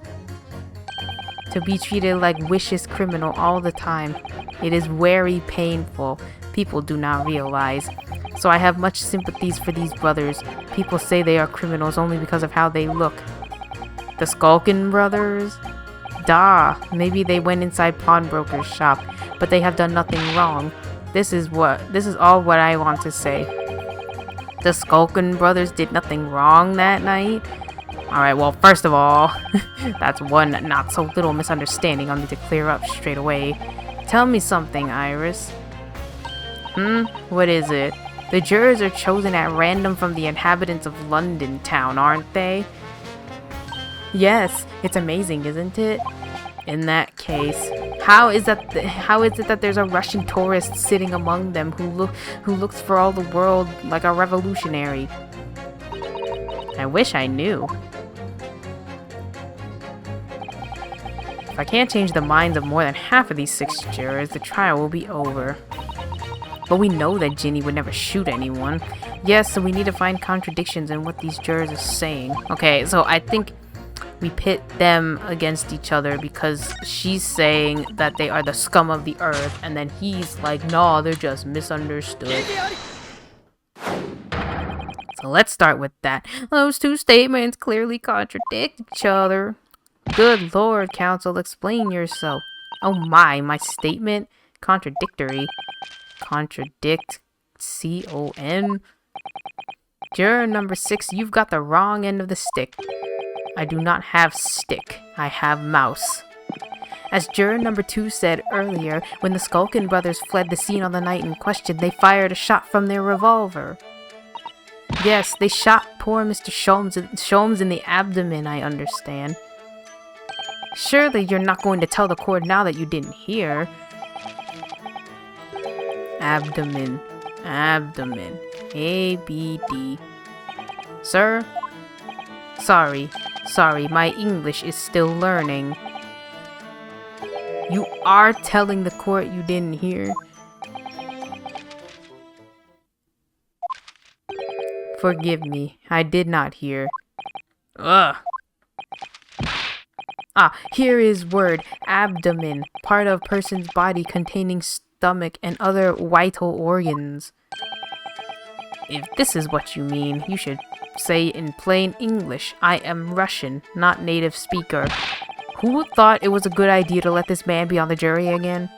To be treated like vicious criminal all the time. It is very painful. People do not realize. So I have much sympathies for these brothers. People say they are criminals only because of how they look. The Skulkin brothers? Da, maybe they went inside pawnbroker's shop, but they have done nothing wrong. This is all what I want to say. The Skulkin brothers did nothing wrong that night? Alright, well, first of all, that's one not so little misunderstanding I'll need to clear up straight away. Tell me something, Iris. What is it? The jurors are chosen at random from the inhabitants of London town, aren't they? Yes, it's amazing, isn't it? In that case, how is it that there's a Russian tourist sitting among them who looks for all the world like a revolutionary? I wish I knew. If I can't change the minds of more than half of these 6 jurors, the trial will be over. But we know that Ginny would never shoot anyone. Yes, so we need to find contradictions in what these jurors are saying. Okay, so I think we pit them against each other because she's saying that they are the scum of the earth, and then he's like, no, they're just misunderstood. So let's start with that. Those 2 statements clearly contradict each other. Good lord, counsel, explain yourself. Oh my statement? Contradictory. Contradict. C-O-N. Juror number 6, you've got the wrong end of the stick. I do not have stick. I have mouse. As juror number 2 said earlier, when the Skulkin brothers fled the scene on the night in question, they fired a shot from their revolver. Yes, they shot poor Mr. Sholmes in the abdomen, I understand. Surely you're not going to tell the court now that you didn't hear. Abdomen. Abdomen. A-B-D. Sir? Sorry, my English is still learning. You are telling the court you didn't hear? Forgive me, I did not hear. Ugh. Here is word. Abdomen. Part of person's body containing stomach and other vital organs. If this is what you mean, you should say in plain English, I am Russian, not native speaker. Who thought it was a good idea to let this man be on the jury again?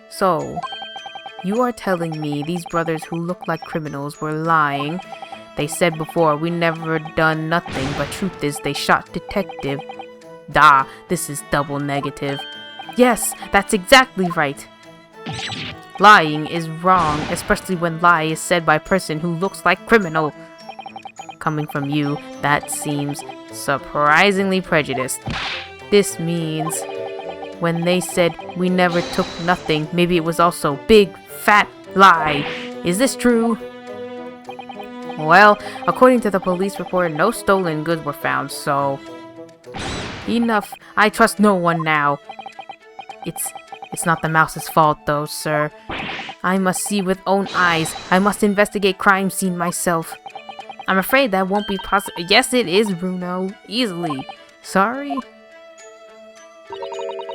So, you are telling me these brothers who look like criminals were lying? They said before, we never done nothing, but truth is they shot detective. Da, this is double negative. Yes, that's exactly right. Lying is wrong, especially when lie is said by a person who looks like criminal. Coming from you, that seems surprisingly prejudiced. This means when they said we never took nothing, maybe it was also big, fat lie. Is this true? Well, according to the police report, no stolen goods were found, so... Enough. I trust no one now. It's not the mouse's fault, though, sir. I must see with own eyes. I must investigate crime scene myself. I'm afraid that won't be possible. Yes, it is, Bruno. Easily. Sorry?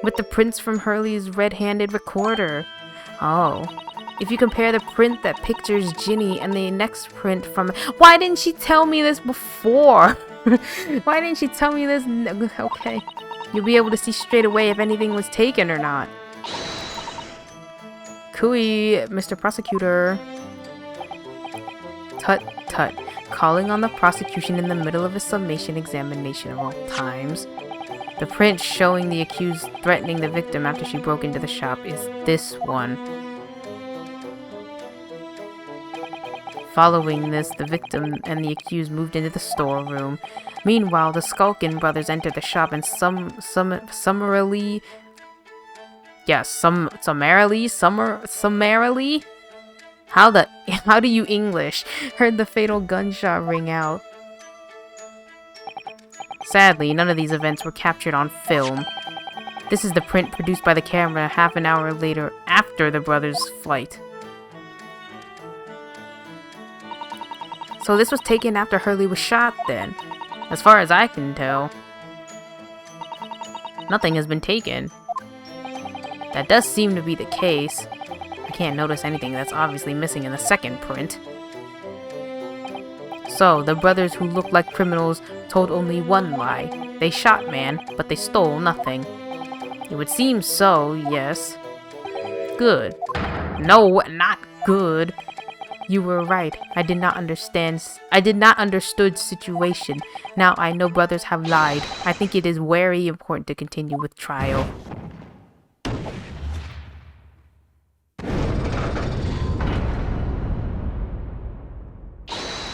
With the prints from Hurley's red-handed recorder. Oh. If you compare the print that pictures Ginny and the next print from... Why didn't she tell me this before? Why didn't she tell me this? Okay. You'll be able to see straight away if anything was taken or not. Cooey, Mr. Prosecutor. Tut tut. Calling on the prosecution in the middle of a summation examination of all times. The print showing the accused threatening the victim after she broke into the shop is this one. Following this, the victim and the accused moved into the storeroom. Meanwhile, the Skulkin brothers entered the shop and summarily... How do you English? Heard the fatal gunshot ring out. Sadly, none of these events were captured on film. This is the print produced by the camera half an hour later after the brothers' flight. So this was taken after Hurley was shot then, as far as I can tell. Nothing has been taken. That does seem to be the case. I can't notice anything that's obviously missing in the second print. So, the brothers who looked like criminals told only one lie. They shot man, but they stole nothing. It would seem so, yes. Good. No, not good. You were right. I did not understood situation. Now I know brothers have lied. I think it is very important to continue with trial.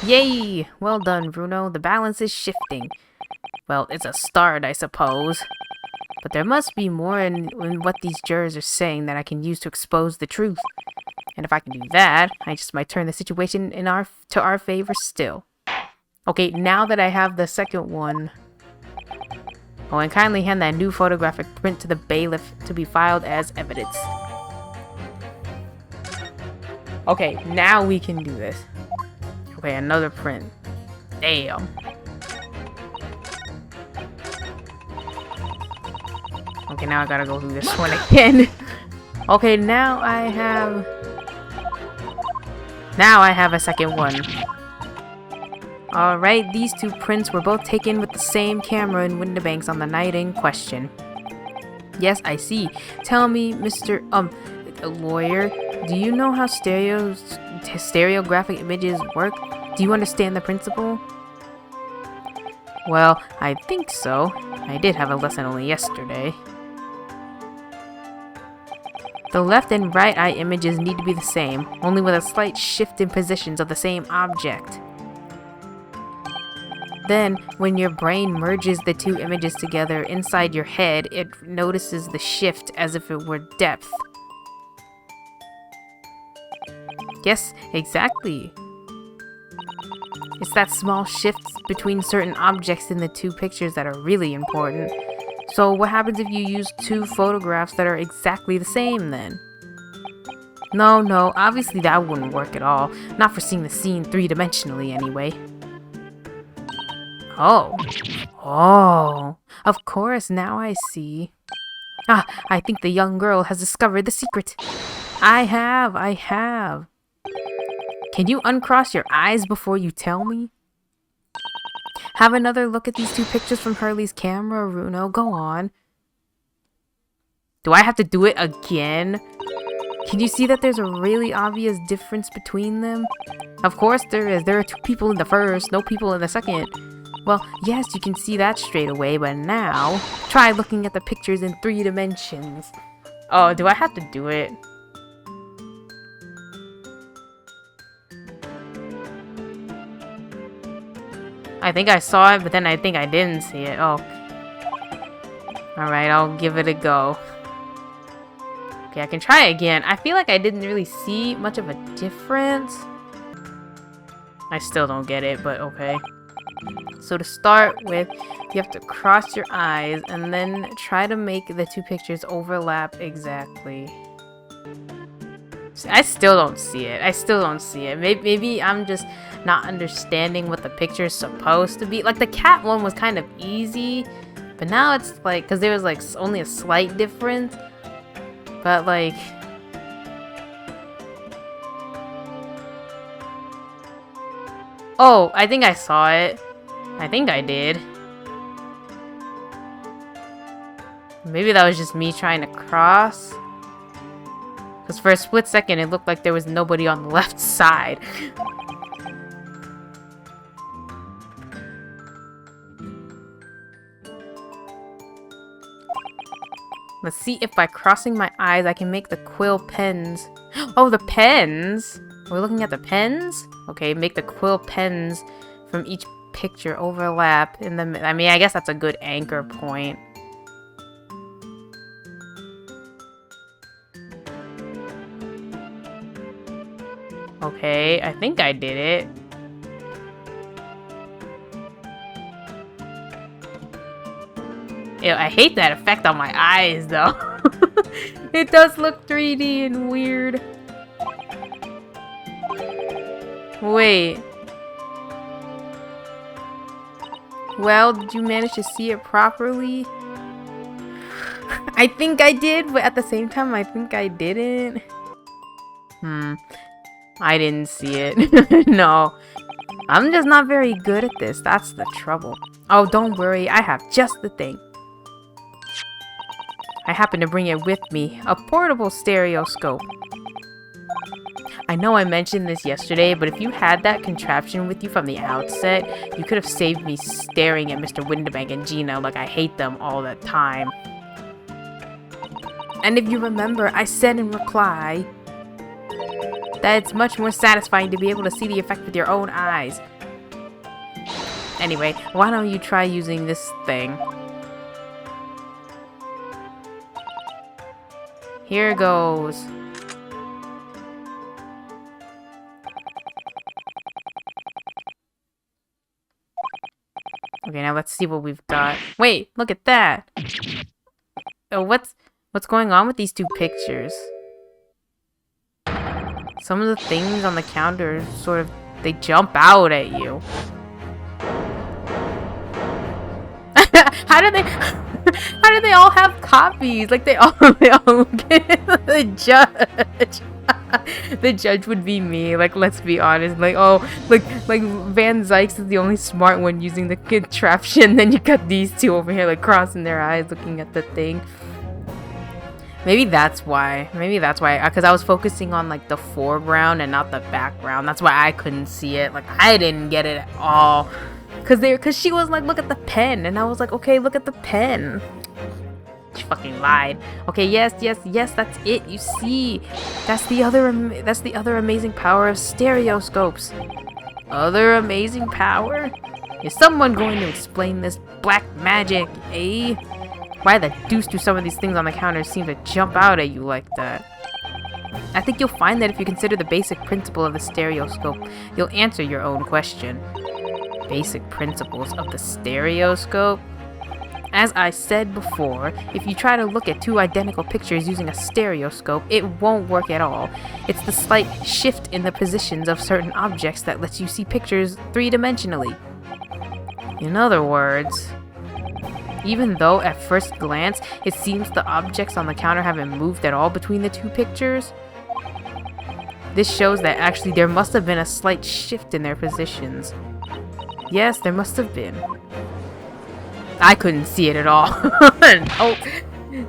Yay! Well done, Bruno. The balance is shifting. Well, it's a start, I suppose. But there must be more in what these jurors are saying that I can use to expose the truth. And if I can do that, I just might turn the situation to our favor still. Okay, now that I have the second one... Oh, and kindly hand that new photographic print to the bailiff to be filed as evidence. Okay, now we can do this. Okay, another print. Damn. Okay, now I gotta go through this one again. Okay, now I have a second one. Alright, these two prints were both taken with the same camera in Windibanks on the night in question. Yes, I see. Tell me, Mr. Lawyer, do you know how stereographic images work? Do you understand the principle? Well, I think so. I did have a lesson only yesterday. The left and right eye images need to be the same, only with a slight shift in positions of the same object. Then, when your brain merges the two images together inside your head, it notices the shift as if it were depth. Yes, exactly. It's that small shifts between certain objects in the two pictures that are really important. So what happens if you use two photographs that are exactly the same then? No, obviously that wouldn't work at all. Not for seeing the scene three-dimensionally anyway. Oh, of course, now I see. Ah, I think the young girl has discovered the secret. I have. Can you uncross your eyes before you tell me? Have another look at these two pictures from Hurley's camera, Bruno. Go on. Do I have to do it again? Can you see that there's a really obvious difference between them? Of course there is. There are two people in the first, no people in the second. Well, yes, you can see that straight away, but now, try looking at the pictures in 3 dimensions. Oh, do I have to do it? I think I saw it, but then I think I didn't see it. Oh. Alright, I'll give it a go. Okay, I can try again. I feel like I didn't really see much of a difference. I still don't get it, but okay. So to start with, you have to cross your eyes and then try to make the two pictures overlap exactly. I still don't see it. Maybe I'm just not understanding what the picture is supposed to be. Like the cat one was kind of easy, but now it's like, because there was like only a slight difference. But like, oh, I think I saw it. I think I did. Maybe that was just me trying to cross. Because for a split second, it looked like there was nobody on the left side. Let's see if by crossing my eyes, I can make the quill pens. Oh, the pens? We're looking at the pens? Okay, make the quill pens from each picture overlap in the... I mean, I guess that's a good anchor point. Okay, I think I did it. Ew, I hate that effect on my eyes, though. It does look 3D and weird. Wait. Well, did you manage to see it properly? I think I did, but at the same time, I think I didn't. I didn't see it. No. I'm just not very good at this. That's the trouble. Oh, don't worry. I have just the thing. I happen to bring it with me. A portable stereoscope. I know I mentioned this yesterday, but if you had that contraption with you from the outset, you could have saved me staring at Mr. Windibank and Gina like I hate them all the time. And if you remember, I said in reply that it's much more satisfying to be able to see the effect with your own eyes. Anyway, why don't you try using this thing? Here goes. Okay, now let's see what we've got. Wait, look at that. Oh, what's going on with these two pictures? Some of the things on the counter sort of, they jump out at you. How do they all have copies? Like they all look at the judge. The judge would be me, like, let's be honest. Like, oh, like Van Zykes is the only smart one using the contraption. Then you got these two over here, like, crossing their eyes, looking at the thing. Maybe that's why. Because I was focusing on, like, the foreground and not the background. That's why I couldn't see it. Like, I didn't get it at all. Because she was like, look at the pen. And I was like, okay, look at the pen. She fucking lied. Okay, yes, that's it. You see, that's the other amazing power of stereoscopes. Other amazing power? Is someone going to explain this black magic, eh? Why the deuce do some of these things on the counter seem to jump out at you like that? I think you'll find that if you consider the basic principle of the stereoscope, you'll answer your own question. Basic principles of the stereoscope? As I said before, if you try to look at two identical pictures using a stereoscope, it won't work at all. It's the slight shift in the positions of certain objects that lets you see pictures three-dimensionally. In other words, even though at first glance it seems the objects on the counter haven't moved at all between the two pictures, this shows that actually there must have been a slight shift in their positions. Yes, there must have been. I couldn't see it at all. Oh,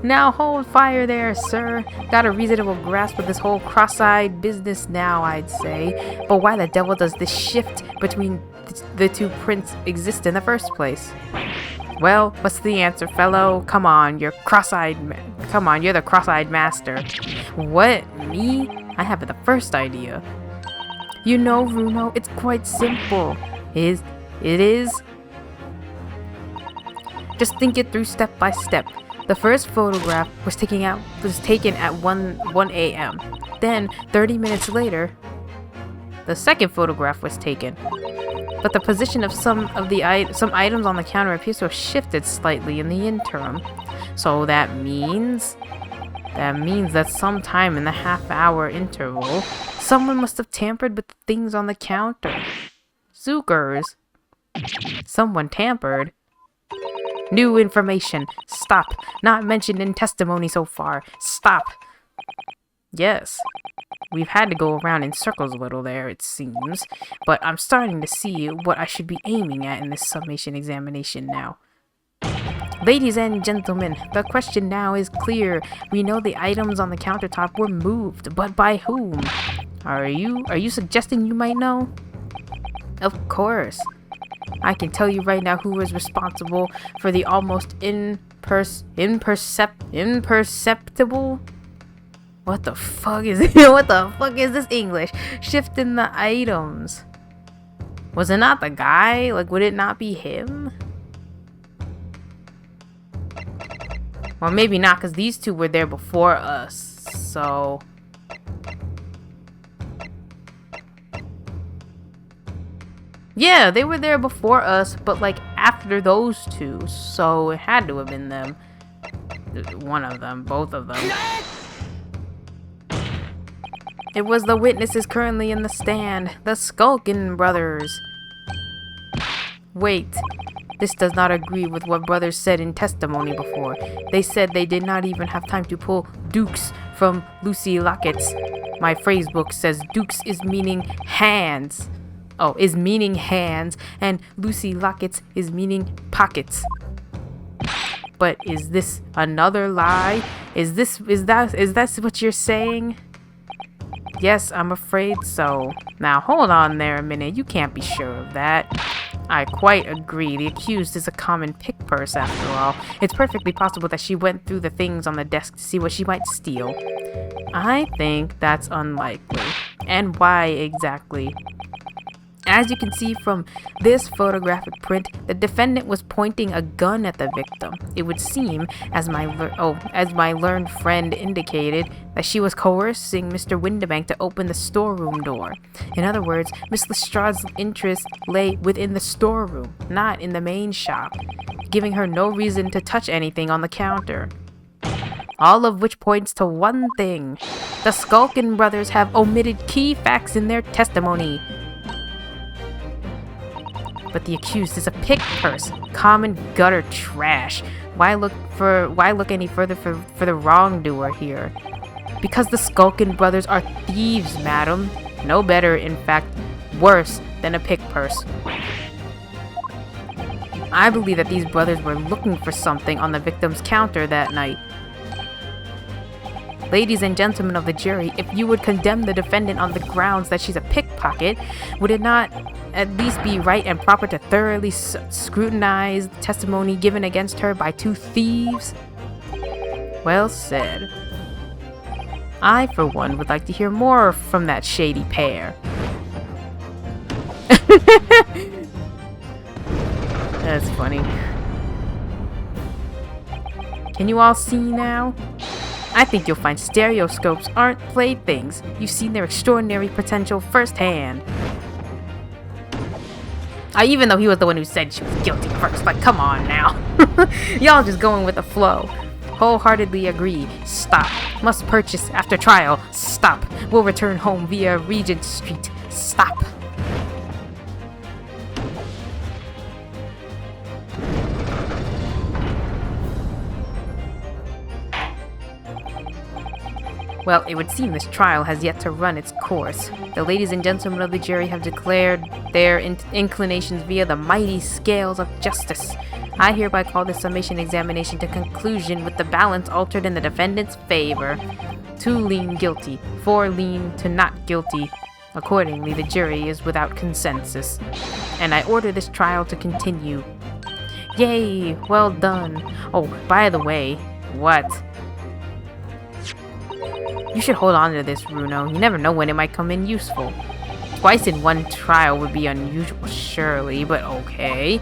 now hold fire there, sir. Got a reasonable grasp of this whole cross-eyed business now, I'd say. But why the devil does this shift between the two prints exist in the first place? Well, what's the answer, fellow? Come on, you're the cross-eyed master. What? Me? I have the first idea. You know, Runo, it's quite simple. It is. Just think it through step by step. The first photograph was taken at 1 a.m. Then, 30 minutes later, the second photograph was taken. But the position of some items on the counter appears to have shifted slightly in the interim. So that means that sometime in the half-hour interval, someone must have tampered with the things on the counter. Zookers. Someone tampered. New information. Stop. Not mentioned in testimony so far. Stop. Yes. We've had to go around in circles a little there, it seems. But I'm starting to see what I should be aiming at in this summation examination now. Ladies and gentlemen, the question now is clear. We know the items on the countertop were moved, but by whom? Are you suggesting you might know? Of course. I can tell you right now who was responsible for the almost imperceptible. What the fuck is it? What the fuck is this English? Shift in the items. Was it not the guy? Like, would it not be him? Well, maybe not, because these two were there before us, so... Yeah, they were there before us, but, like, after those two, so it had to have been them. One of them, both of them. It was the witnesses currently in the stand, the Skulkin brothers. Wait. This does not agree with what brothers said in testimony before. They said they did not even have time to pull dukes from Lucy Lockett's. My phrase book says dukes is meaning hands. is meaning hands, and Lucy Lockets is meaning pockets. But is this another lie? Is that what you're saying? Yes, I'm afraid so. Now hold on there a minute. You can't be sure of that. I quite agree. The accused is a common pick purse after all. It's perfectly possible that she went through the things on the desk to see what she might steal. I think that's unlikely. And why exactly? As you can see from this photographic print, the defendant was pointing a gun at the victim. It would seem, as my learned friend indicated, that she was coercing Mr. Windibank to open the storeroom door. In other words, Miss Lestrade's interest lay within the storeroom, not in the main shop, giving her no reason to touch anything on the counter. All of which points to one thing. The Skulkin brothers have omitted key facts in their testimony. But the accused is a pick purse, common gutter trash. Why look any further for the wrongdoer here? Because the Skulkin brothers are thieves, madam. No better, in fact, worse than a pick purse. I believe that these brothers were looking for something on the victim's counter that night. Ladies and gentlemen of the jury, if you would condemn the defendant on the grounds that she's a pickpocket, would it not at least be right and proper to thoroughly scrutinize the testimony given against her by two thieves? Well said. I, for one, would like to hear more from that shady pair. That's funny. Can you all see now? I think you'll find stereoscopes aren't playthings. You've seen their extraordinary potential firsthand. Even though he was the one who said she was guilty first. Like, come on now. Y'all just going with the flow. Wholeheartedly agree. Stop. Must purchase after trial. Stop. Will return home via Regent Street. Stop. Well, it would seem this trial has yet to run its course. The ladies and gentlemen of the jury have declared their inclinations via the mighty scales of justice. I hereby call this summation examination to conclusion with the balance altered in the defendant's favor. 2 lean guilty, 4 lean to not guilty. Accordingly, the jury is without consensus. And I order this trial to continue. Yay! Well done. Oh, by the way, what? You should hold on to this, Bruno. You never know when it might come in useful. Twice in one trial would be unusual, surely, but okay.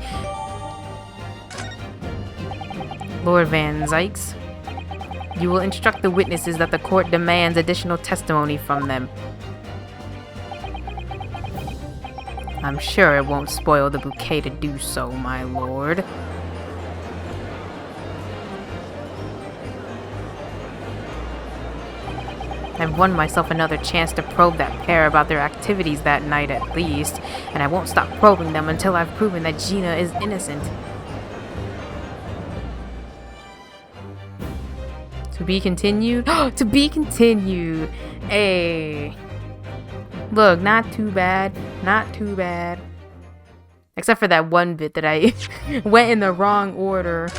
Lord Van Zykes, you will instruct the witnesses that the court demands additional testimony from them. I'm sure it won't spoil the bouquet to do so, my lord. I've won myself another chance to probe that pair about their activities that night at least, and I won't stop probing them until I've proven that Gina is innocent. To be continued? To be continued! Hey! Look, not too bad. Not too bad. Except for that one bit that I went in the wrong order.